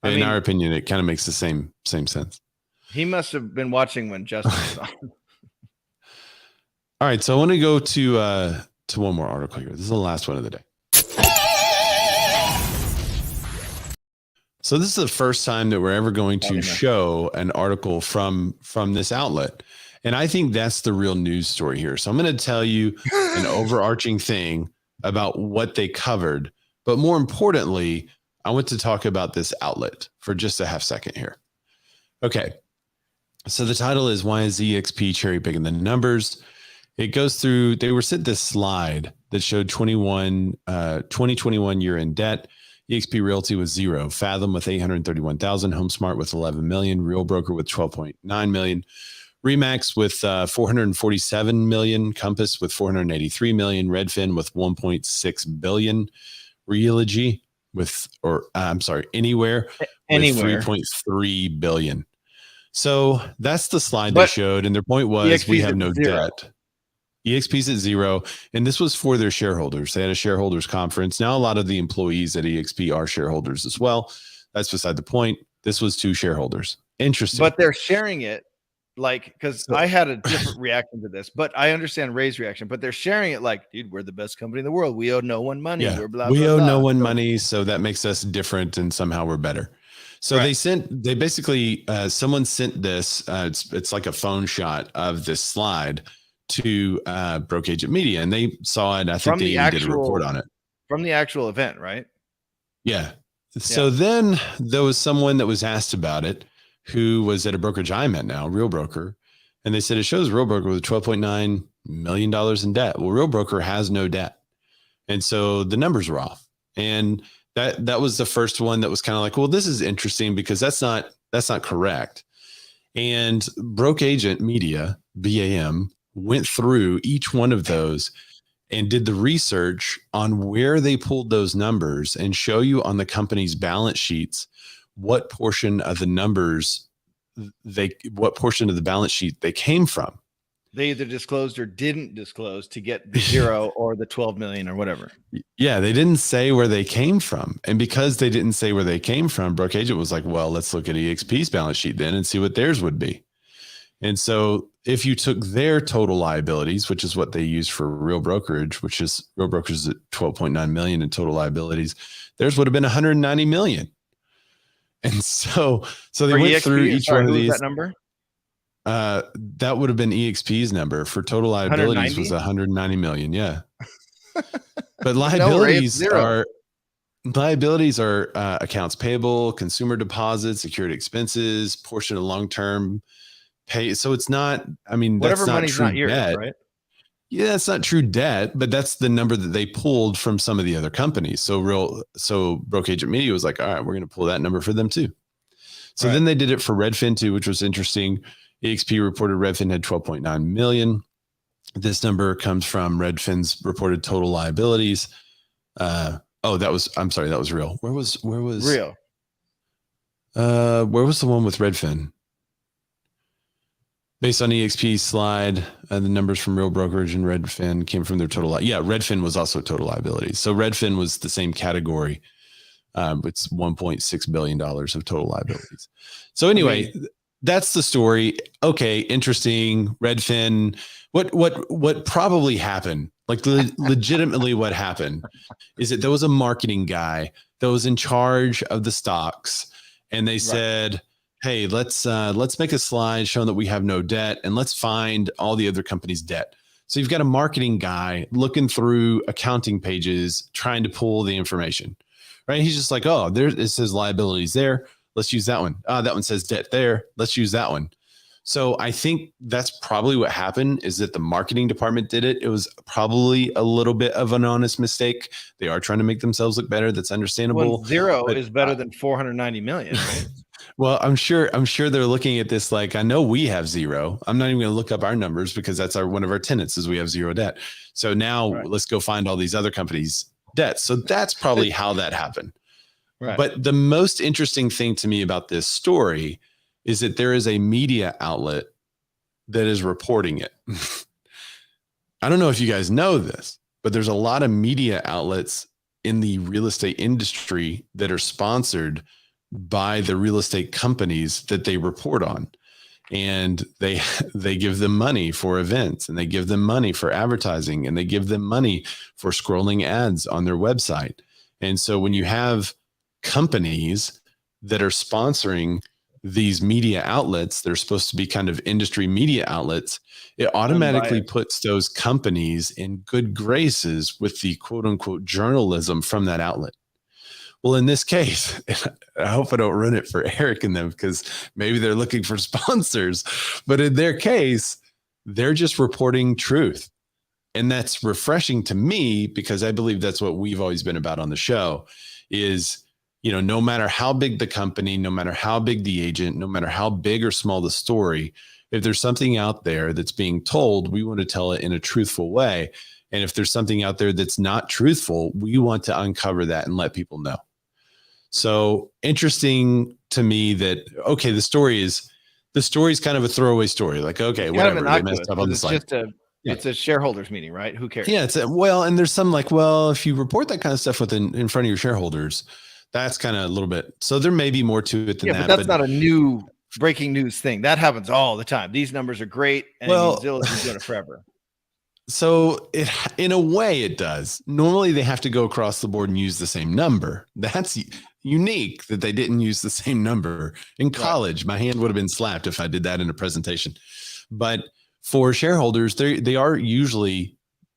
[SPEAKER 1] In our opinion, it kind of makes the same sense.
[SPEAKER 2] He must have been watching when Justin was on.
[SPEAKER 1] All right. So I want to go to one more article here. This is the last one of the day. So this is the first time that we're ever going to show an article from this outlet. And I think that's the real news story here. So I'm going to tell you an overarching thing about what they covered. But more importantly, I want to talk about this outlet for just a half second here. Okay. So the title is Why is EXP cherry picking the numbers? It goes through, they were sent this slide that showed 2021 year in debt. EXP Realty with 0, Fathom with 831,000, HomeSmart with 11 million, Real Broker with 12.9 million, Remax with 447 million, Compass with 483 million, Redfin with 1.6 billion, Realogy with, Anywhere with 3.3 billion. So that's the slide they showed, and their point was EXP's we have no debt. EXP's at 0, and this was for their shareholders. They had a shareholders conference. Now a lot of the employees at EXP are shareholders as well. That's beside the point. This was to shareholders. Interesting.
[SPEAKER 2] But they're sharing it because I had a different reaction to this, but I understand Ray's reaction, but they're sharing it like, dude, we're the best company in the world. We owe no one money.
[SPEAKER 1] Yeah.
[SPEAKER 2] We're blah,
[SPEAKER 1] we
[SPEAKER 2] blah,
[SPEAKER 1] owe
[SPEAKER 2] blah.
[SPEAKER 1] no one money. So that makes us different and somehow we're better. So they basically, someone sent this, it's like a phone shot of this slide to Broke Agent Media, and they saw it. I think they did a report on it
[SPEAKER 2] from the actual event, right?
[SPEAKER 1] Yeah. So then there was someone that was asked about it who was at a brokerage I'm at now, Real Broker, and they said it shows Real Broker with $12.9 million in debt. Well, Real Broker has no debt, and so the numbers were off. And that was the first one that was kind of like, well, this is interesting because that's not correct. And Broke Agent Media, BAM, went through each one of those and did the research on where they pulled those numbers and show you on the company's balance sheets what portion of the numbers what portion of the balance sheet they came from.
[SPEAKER 2] they either disclosed or didn't disclose to get the 0 or the 12 million or whatever.
[SPEAKER 1] Yeah, they didn't say where they came from. And because they didn't say where they came from, Broke Agent was like, well, let's look at EXP's balance sheet then and see what theirs would be. And so if you took their total liabilities, which is what they use for Real Brokerage, which is Real Brokerage is at 12.9 million in total liabilities, theirs would have been 190 million. And so they went
[SPEAKER 2] EXP,
[SPEAKER 1] through each one of these.
[SPEAKER 2] That number?
[SPEAKER 1] That would have been EXP's number for total liabilities
[SPEAKER 2] 190?
[SPEAKER 1] was 190 million. Yeah. But liabilities are accounts payable, consumer deposits, secured expenses, portion of long-term pay. So it's not, I mean,
[SPEAKER 2] whatever
[SPEAKER 1] that's not
[SPEAKER 2] money's
[SPEAKER 1] true
[SPEAKER 2] not yours,
[SPEAKER 1] debt,
[SPEAKER 2] right?
[SPEAKER 1] Yeah, it's not true debt, but that's the number that they pulled from some of the other companies. So Broke Agent Media was like, all right, we're going to pull that number for them too. So then they did it for Redfin too, which was interesting. EXP reported Redfin had 12.9 million. This number comes from Redfin's reported total liabilities. That was Real. Where was
[SPEAKER 2] Real?
[SPEAKER 1] Where was the one with Redfin? Based on EXP's slide, the numbers from Real Brokerage and Redfin came from their total. Redfin was also total liabilities. So Redfin was the same category. It's $1.6 billion of total liabilities. So anyway, that's the story. Okay, interesting. Redfin. What probably happened? Like legitimately, what happened is that there was a marketing guy that was in charge of the stocks, and they said, hey, let's make a slide showing that we have no debt, and let's find all the other companies' debt. So you've got a marketing guy looking through accounting pages, trying to pull the information, right? He's just like, oh, it says liabilities there. Let's use that one. That one says debt there. Let's use that one. So I think that's probably what happened, is that the marketing department did it. It was probably a little bit of an honest mistake. They are trying to make themselves look better. That's understandable.
[SPEAKER 2] Well, 0 is better than 490 million. Right?
[SPEAKER 1] Well, I'm sure they're looking at this like, I know we have 0. I'm not even going to look up our numbers because that's one of our tenets is we have 0 debt. So now let's go find all these other companies' debt. So that's probably how that happened. Right. But the most interesting thing to me about this story is that there is a media outlet that is reporting it. I don't know if you guys know this, but there's a lot of media outlets in the real estate industry that are sponsored by the real estate companies that they report on. And they give them money for events, and they give them money for advertising, and they give them money for scrolling ads on their website. And so when you have companies that are sponsoring these media outlets, they're supposed to be kind of industry media outlets, it automatically puts those companies in good graces with the quote unquote journalism from that outlet. Well, in this case, I hope I don't run it for Eric and them because maybe they're looking for sponsors, but in their case, they're just reporting truth. And that's refreshing to me because I believe that's what we've always been about on the show is, no matter how big the company, no matter how big the agent, no matter how big or small the story, if there's something out there that's being told, we want to tell it in a truthful way. And if there's something out there that's not truthful, we want to uncover that and let people know. So interesting to me that, okay, the story is kind of a throwaway story. Like, okay, whatever. They messed up on the slide.
[SPEAKER 2] It's a shareholders meeting, right? Who cares?
[SPEAKER 1] Yeah. And there's some like, well, if you report that kind of stuff in front of your shareholders, that's kind of a little bit. So there may be more to it than that.
[SPEAKER 2] But that's not a new breaking news thing. That happens all the time. These numbers are great. And Zilla's been doing it forever.
[SPEAKER 1] So in a way it does. Normally they have to go across the board and use the same number. That's unique that they didn't use the same number in college. Right. My hand would have been slapped if I did that in a presentation. But for shareholders,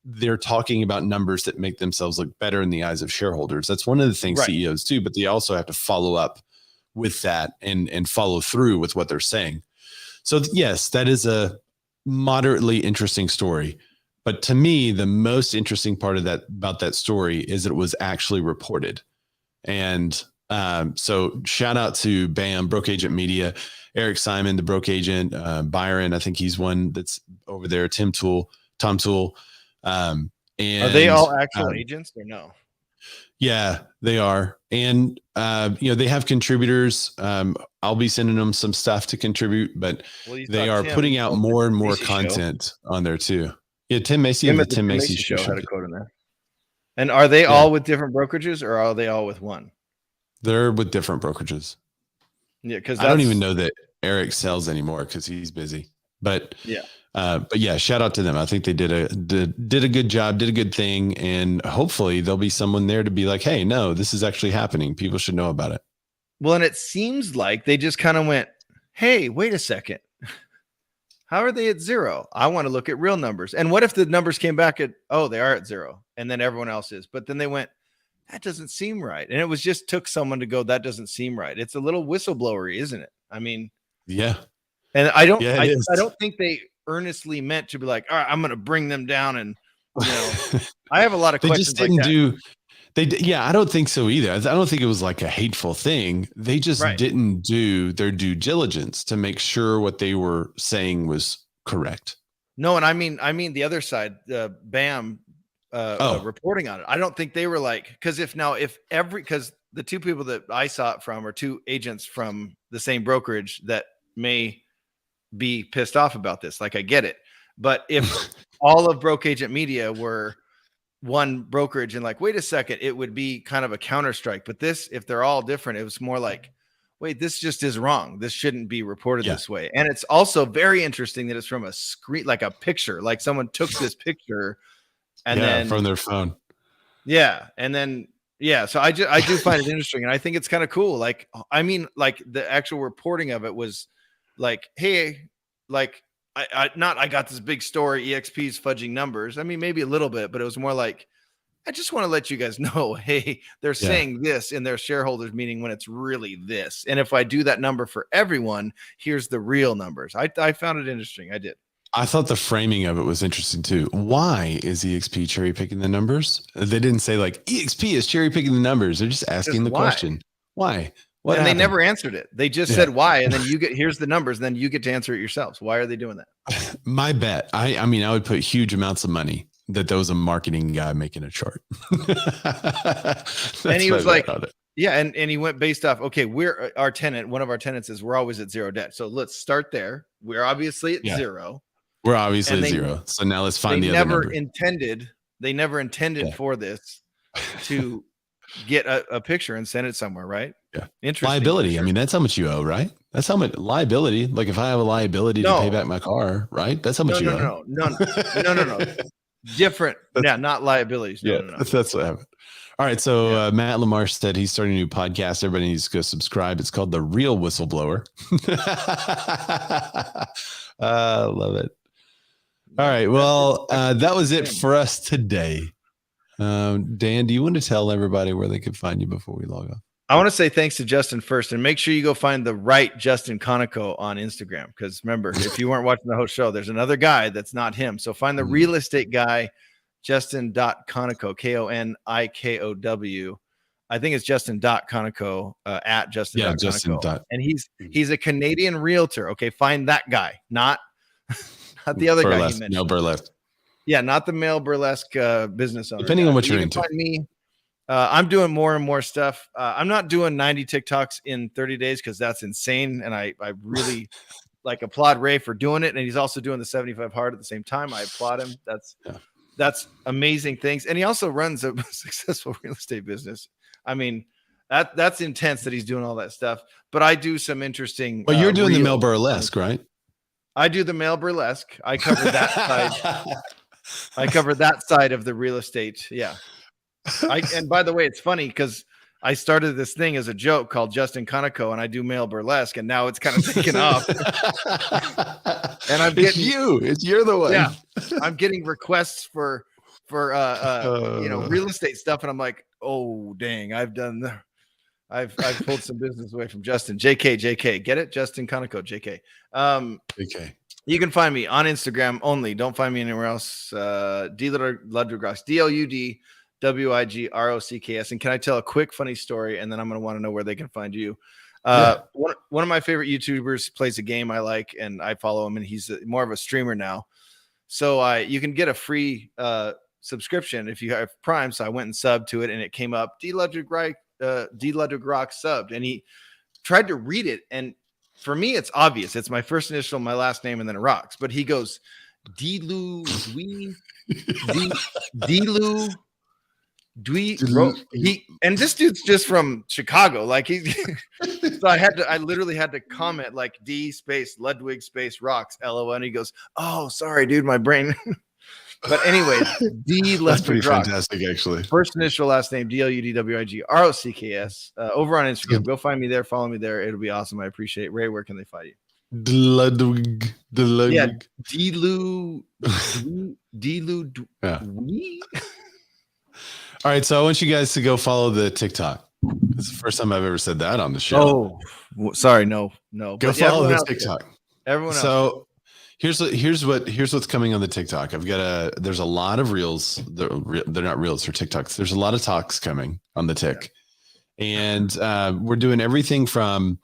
[SPEAKER 1] they're talking about numbers that make themselves look better in the eyes of shareholders. That's one of the things CEOs do, but they also have to follow up with that and follow through with what they're saying. So yes, that is a moderately interesting story. But to me, the most interesting part about that story is that it was actually reported. And so shout out to BAM, Broke Agent Media, Eric Simon, the Broke Agent, Byron. I think he's one that's over there. Tom Toole. And
[SPEAKER 2] are they all actual agents or no?
[SPEAKER 1] Yeah, they are. And, they have contributors. I'll be sending them some stuff to contribute, but they are putting out more and more content on there too. Yeah, Tim Macy of the Tim Macy Show
[SPEAKER 2] had a quote in there. And are they all with different brokerages, or are they all with one?
[SPEAKER 1] They're with different brokerages.
[SPEAKER 2] Yeah, because
[SPEAKER 1] I don't even know that Eric sells anymore because he's busy. But shout out to them. I think they did a good job, did a good thing, and hopefully there'll be someone there to be like, hey, no, this is actually happening. People should know about it.
[SPEAKER 2] Well, and it seems like they just kind of went, hey, wait a second. How are they at 0? I want to look at real numbers. And what if the numbers came back at, they are at 0, and then everyone else is. But then they went, that doesn't seem right. And it was just took someone to go, that doesn't seem right. It's a little whistleblowery, isn't it? I mean,
[SPEAKER 1] yeah.
[SPEAKER 2] And I don't think they earnestly meant to be like, all right, I'm going to bring them down. And, I have a lot of questions.
[SPEAKER 1] They just didn't I don't think so either. I don't think it was like a hateful thing. They just didn't do their due diligence to make sure what they were saying was correct.
[SPEAKER 2] No. And I mean the other side, BAM reporting on it. I don't think they were like, because because the two people that I saw it from are two agents from the same brokerage that may be pissed off about this. Like, I get it. But if all of Broke Agent Media were one brokerage and like, wait a second, it would be kind of a counter strike. But this, if they're all different, it was more like, wait, this just is wrong. This shouldn't be reported this way. And it's also very interesting that it's from a screen, like a picture, like someone took this picture and then
[SPEAKER 1] from their phone.
[SPEAKER 2] Yeah. And then, so I do find it interesting. And I think it's kind of cool. Like, I mean, like the actual reporting of it was like, hey, like I got this big story, EXP's fudging numbers. I mean, maybe a little bit, but it was more like, I just want to let you guys know, hey, they're saying this in their shareholders meeting when it's really this. And if I do that number for everyone, here's the real numbers. I found it interesting. I did.
[SPEAKER 1] I thought the framing of it was interesting too. Why is EXP cherry picking the numbers? They didn't say like EXP is cherry picking the numbers. They're just asking the question. Why? What happened?
[SPEAKER 2] They never answered it. They just said why, and then here's the numbers, and then you get to answer it yourselves. Why are they doing that?
[SPEAKER 1] My bet, I mean, I would put huge amounts of money that there was a marketing guy making a chart.
[SPEAKER 2] And he was like, and he went based off, okay, one of our tenants is we're always at 0 debt. So let's start there. We're obviously at 0.
[SPEAKER 1] We're obviously at 0. So now let's find the other number.
[SPEAKER 2] They never intended for this to get a picture and send it somewhere, right?
[SPEAKER 1] Yeah.
[SPEAKER 2] Interesting.
[SPEAKER 1] Liability. I mean, that's how much you owe, right? That's how much liability. Like if I have a liability to pay back my car, right? That's how much you owe.
[SPEAKER 2] No. Different. Not liabilities. No.
[SPEAKER 1] That's what happened. All right. So Matt Lamarche said he's starting a new podcast. Everybody needs to go subscribe. It's called The Real Whistleblower. Love it. All right. Well, that was it for us today. Dan, do you want to tell everybody where they can find you before we log off?
[SPEAKER 2] I want to say thanks to Justin first, and make sure you go find the right Justin Conoco on Instagram. Because remember, if you weren't watching the whole show, there's another guy that's not him. So find the real estate guy, Justin.Conoco, Konikow. I think it's Justin.Conoco at Justin.
[SPEAKER 1] Yeah, Justin.
[SPEAKER 2] And he's a Canadian realtor. Okay, find that guy, not the other guy you mentioned.
[SPEAKER 1] No burlesque.
[SPEAKER 2] Yeah, not the male burlesque business owner.
[SPEAKER 1] Depending on what you're into.
[SPEAKER 2] Find me. I'm doing more and more stuff. I'm not doing 90 TikToks in 30 days because that's insane. And I really applaud Ray for doing it. And he's also doing the 75 hard at the same time. I applaud him. That's amazing things. And he also runs a successful real estate business. I mean, that's intense that he's doing all that stuff. But I do some interesting.
[SPEAKER 1] But you're doing the male burlesque, right?
[SPEAKER 2] I do the male burlesque. I cover that side. I cover that side of the real estate. Yeah. And by the way, it's funny because I started this thing as a joke called Justin Conoco, and I do male burlesque, and now it's kind of taken off. And I'm getting
[SPEAKER 1] you're the one.
[SPEAKER 2] Yeah. I'm getting requests for real estate stuff, and I'm like, oh dang, I've pulled some business away from Justin. JK. Get it? Justin Conoco, JK.
[SPEAKER 1] JK.
[SPEAKER 2] You can find me on Instagram only. Don't find me anywhere else. Ludwigros, DLUDWIGROCKS. And can I tell a quick funny story? And then I'm going to want to know where they can find you. One of my favorite YouTubers plays a game I like, and I follow him, and he's more of a streamer now. So you can get a free subscription if you have Prime. So I went and subbed to it, and it came up D Ludwig Rock subbed, and he tried to read it, and for me it's obvious. It's my first initial, my last name, and then it rocks. But he goes Dilu he, and this dude's just from Chicago. Like so I literally had to comment like D space Ludwig space rocks LOL. And he goes, "Oh, sorry, dude, my brain." But anyway, D
[SPEAKER 1] That's pretty
[SPEAKER 2] Rocks.
[SPEAKER 1] fantastic, actually.
[SPEAKER 2] First initial, last name DLUDWIGROCKS. Over on Instagram. Go find me there. Follow me there. It'll be awesome. I appreciate it. Ray, where can they find you?
[SPEAKER 1] Ludwig.
[SPEAKER 2] Yeah, Dilu.
[SPEAKER 1] Yeah. All right, so I want you guys to go follow the TikTok. It's the first time I've ever said that on the show.
[SPEAKER 2] Oh, sorry, no.
[SPEAKER 1] Go follow the TikTok.
[SPEAKER 2] Everyone else.
[SPEAKER 1] So here's what's coming on the TikTok. There's a lot of reels. They're not reels, they're TikToks. There's a lot of talks coming on the tick, and we're doing everything from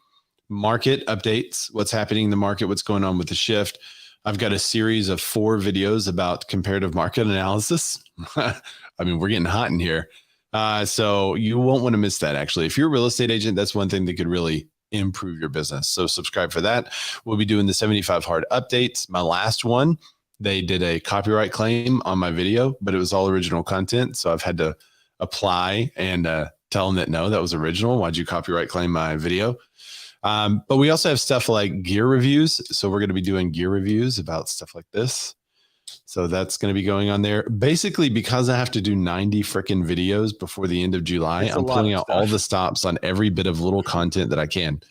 [SPEAKER 1] market updates, what's happening in the market, what's going on with the shift. I've got a series of 4 videos about comparative market analysis. I mean, we're getting hot in here. So you won't want to miss that. Actually, if you're a real estate agent, that's one thing that could really improve your business. So subscribe for that. We'll be doing the 75 hard updates. My last one, they did a copyright claim on my video, but it was all original content. So I've had to apply and tell them that, no, that was original. Why'd you copyright claim my video? But we also have stuff like gear reviews. So we're going to be doing gear reviews about stuff like this. So that's going to be going on there. Basically, because I have to do 90 freaking videos before the end of July, I'm pulling out all the stops on every bit of little content that I can.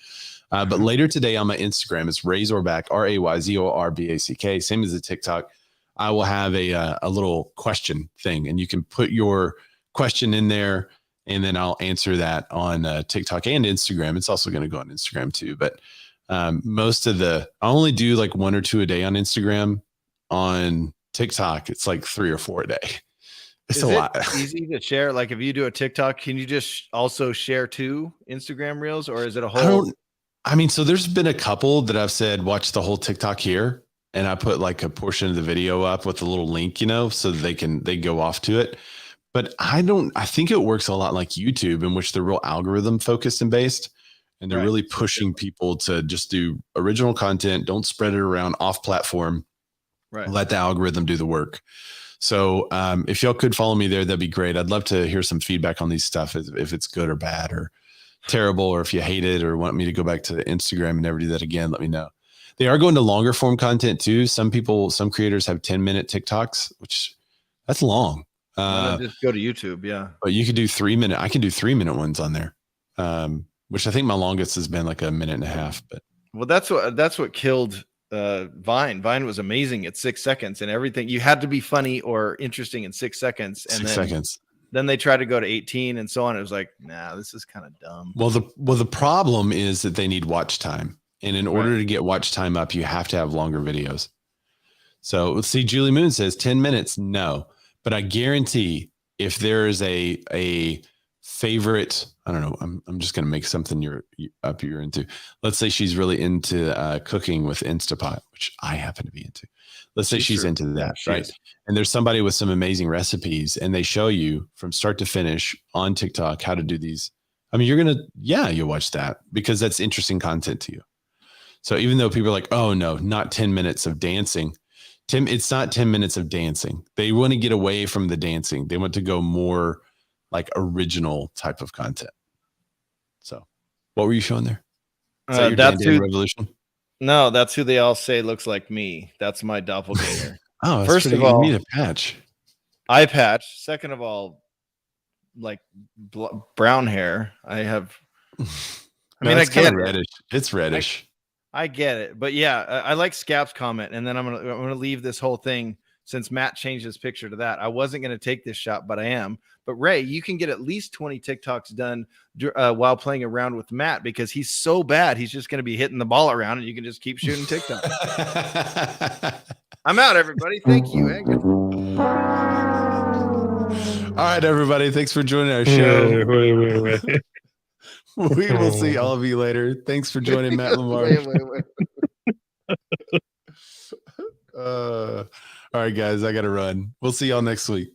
[SPEAKER 1] But later today on my Instagram, it's Rayzorback, RAYZORBACK, same as the TikTok. I will have a little question thing, and you can put your question in there, and then I'll answer that on TikTok and Instagram. It's also going to go on Instagram too. But I only do like 1 or 2 a day on Instagram. On TikTok, it's like 3 or 4 a day. It's a lot.
[SPEAKER 2] Easy to share. Like if you do a TikTok, can you just also share 2 Instagram reels, or is it a whole?
[SPEAKER 1] So there's been a couple that I've said, watch the whole TikTok here. And I put like a portion of the video up with a little link, so that they go off to it. But I think it works a lot like YouTube, in which they're real algorithm focused and based. And they're really pushing people to just do original content. Don't spread it around off platform. Right. Let the algorithm do the work. So if y'all could follow me there, that'd be great. I'd love to hear some feedback on these stuff, if it's good or bad or terrible, or if you hate it or want me to go back to Instagram and never do that again, let me know. They are going to longer form content too. Some creators have 10-minute TikToks, which that's long.
[SPEAKER 2] Just go to YouTube. Yeah. But
[SPEAKER 1] you could do 3-minute. I can do 3-minute ones on there. Which I think my longest has been like 1.5 minutes, but
[SPEAKER 2] that's what killed Vine. Vine was amazing at 6 seconds, and everything you had to be funny or interesting in 6 seconds. And
[SPEAKER 1] 6 seconds.
[SPEAKER 2] Then they tried to go to 18 and so on. It was like, nah, this is kind of dumb.
[SPEAKER 1] Well, the problem is that they need watch time, and in order to get watch time up, you have to have longer videos. So let's see. Julie Moon says 10 minutes. No, but I guarantee if there is a favorite, I don't know, I'm just going to make something you're into. Let's say she's really into cooking with Instapot, which I happen to be into. Let's say she's into that, right? And there's somebody with some amazing recipes, and they show you from start to finish on TikTok how to do these. I mean, you'll watch that because that's interesting content to you. So even though people are like, oh no, not 10 minutes of dancing, Tim, it's not 10 minutes of dancing. They want to get away from the dancing. They want to go more like original type of content. So what were you showing there? Is that your
[SPEAKER 2] that's
[SPEAKER 1] who, revolution?
[SPEAKER 2] No, that's who they all say looks like me. That's my doppelganger.
[SPEAKER 1] Oh, that's
[SPEAKER 2] first of all,
[SPEAKER 1] you need a patch.
[SPEAKER 2] Eye patch. Second of all, like brown hair. I have. I mean, I get
[SPEAKER 1] reddish. It's reddish.
[SPEAKER 2] I get it, but yeah, I like Scap's comment, and then I'm gonna leave this whole thing since Matt changed his picture to that. I wasn't gonna take this shot, but I am. But Ray, you can get at least 20 TikToks done while playing around with Matt because he's so bad. He's just gonna be hitting the ball around, and you can just keep shooting TikTok. I'm out, everybody. Thank you.
[SPEAKER 1] All right, everybody. Thanks for joining our show.
[SPEAKER 4] Wait.
[SPEAKER 1] We will see all of you later. Thanks for joining Matt Lamarche. All right, guys, I got to run. We'll see y'all next week.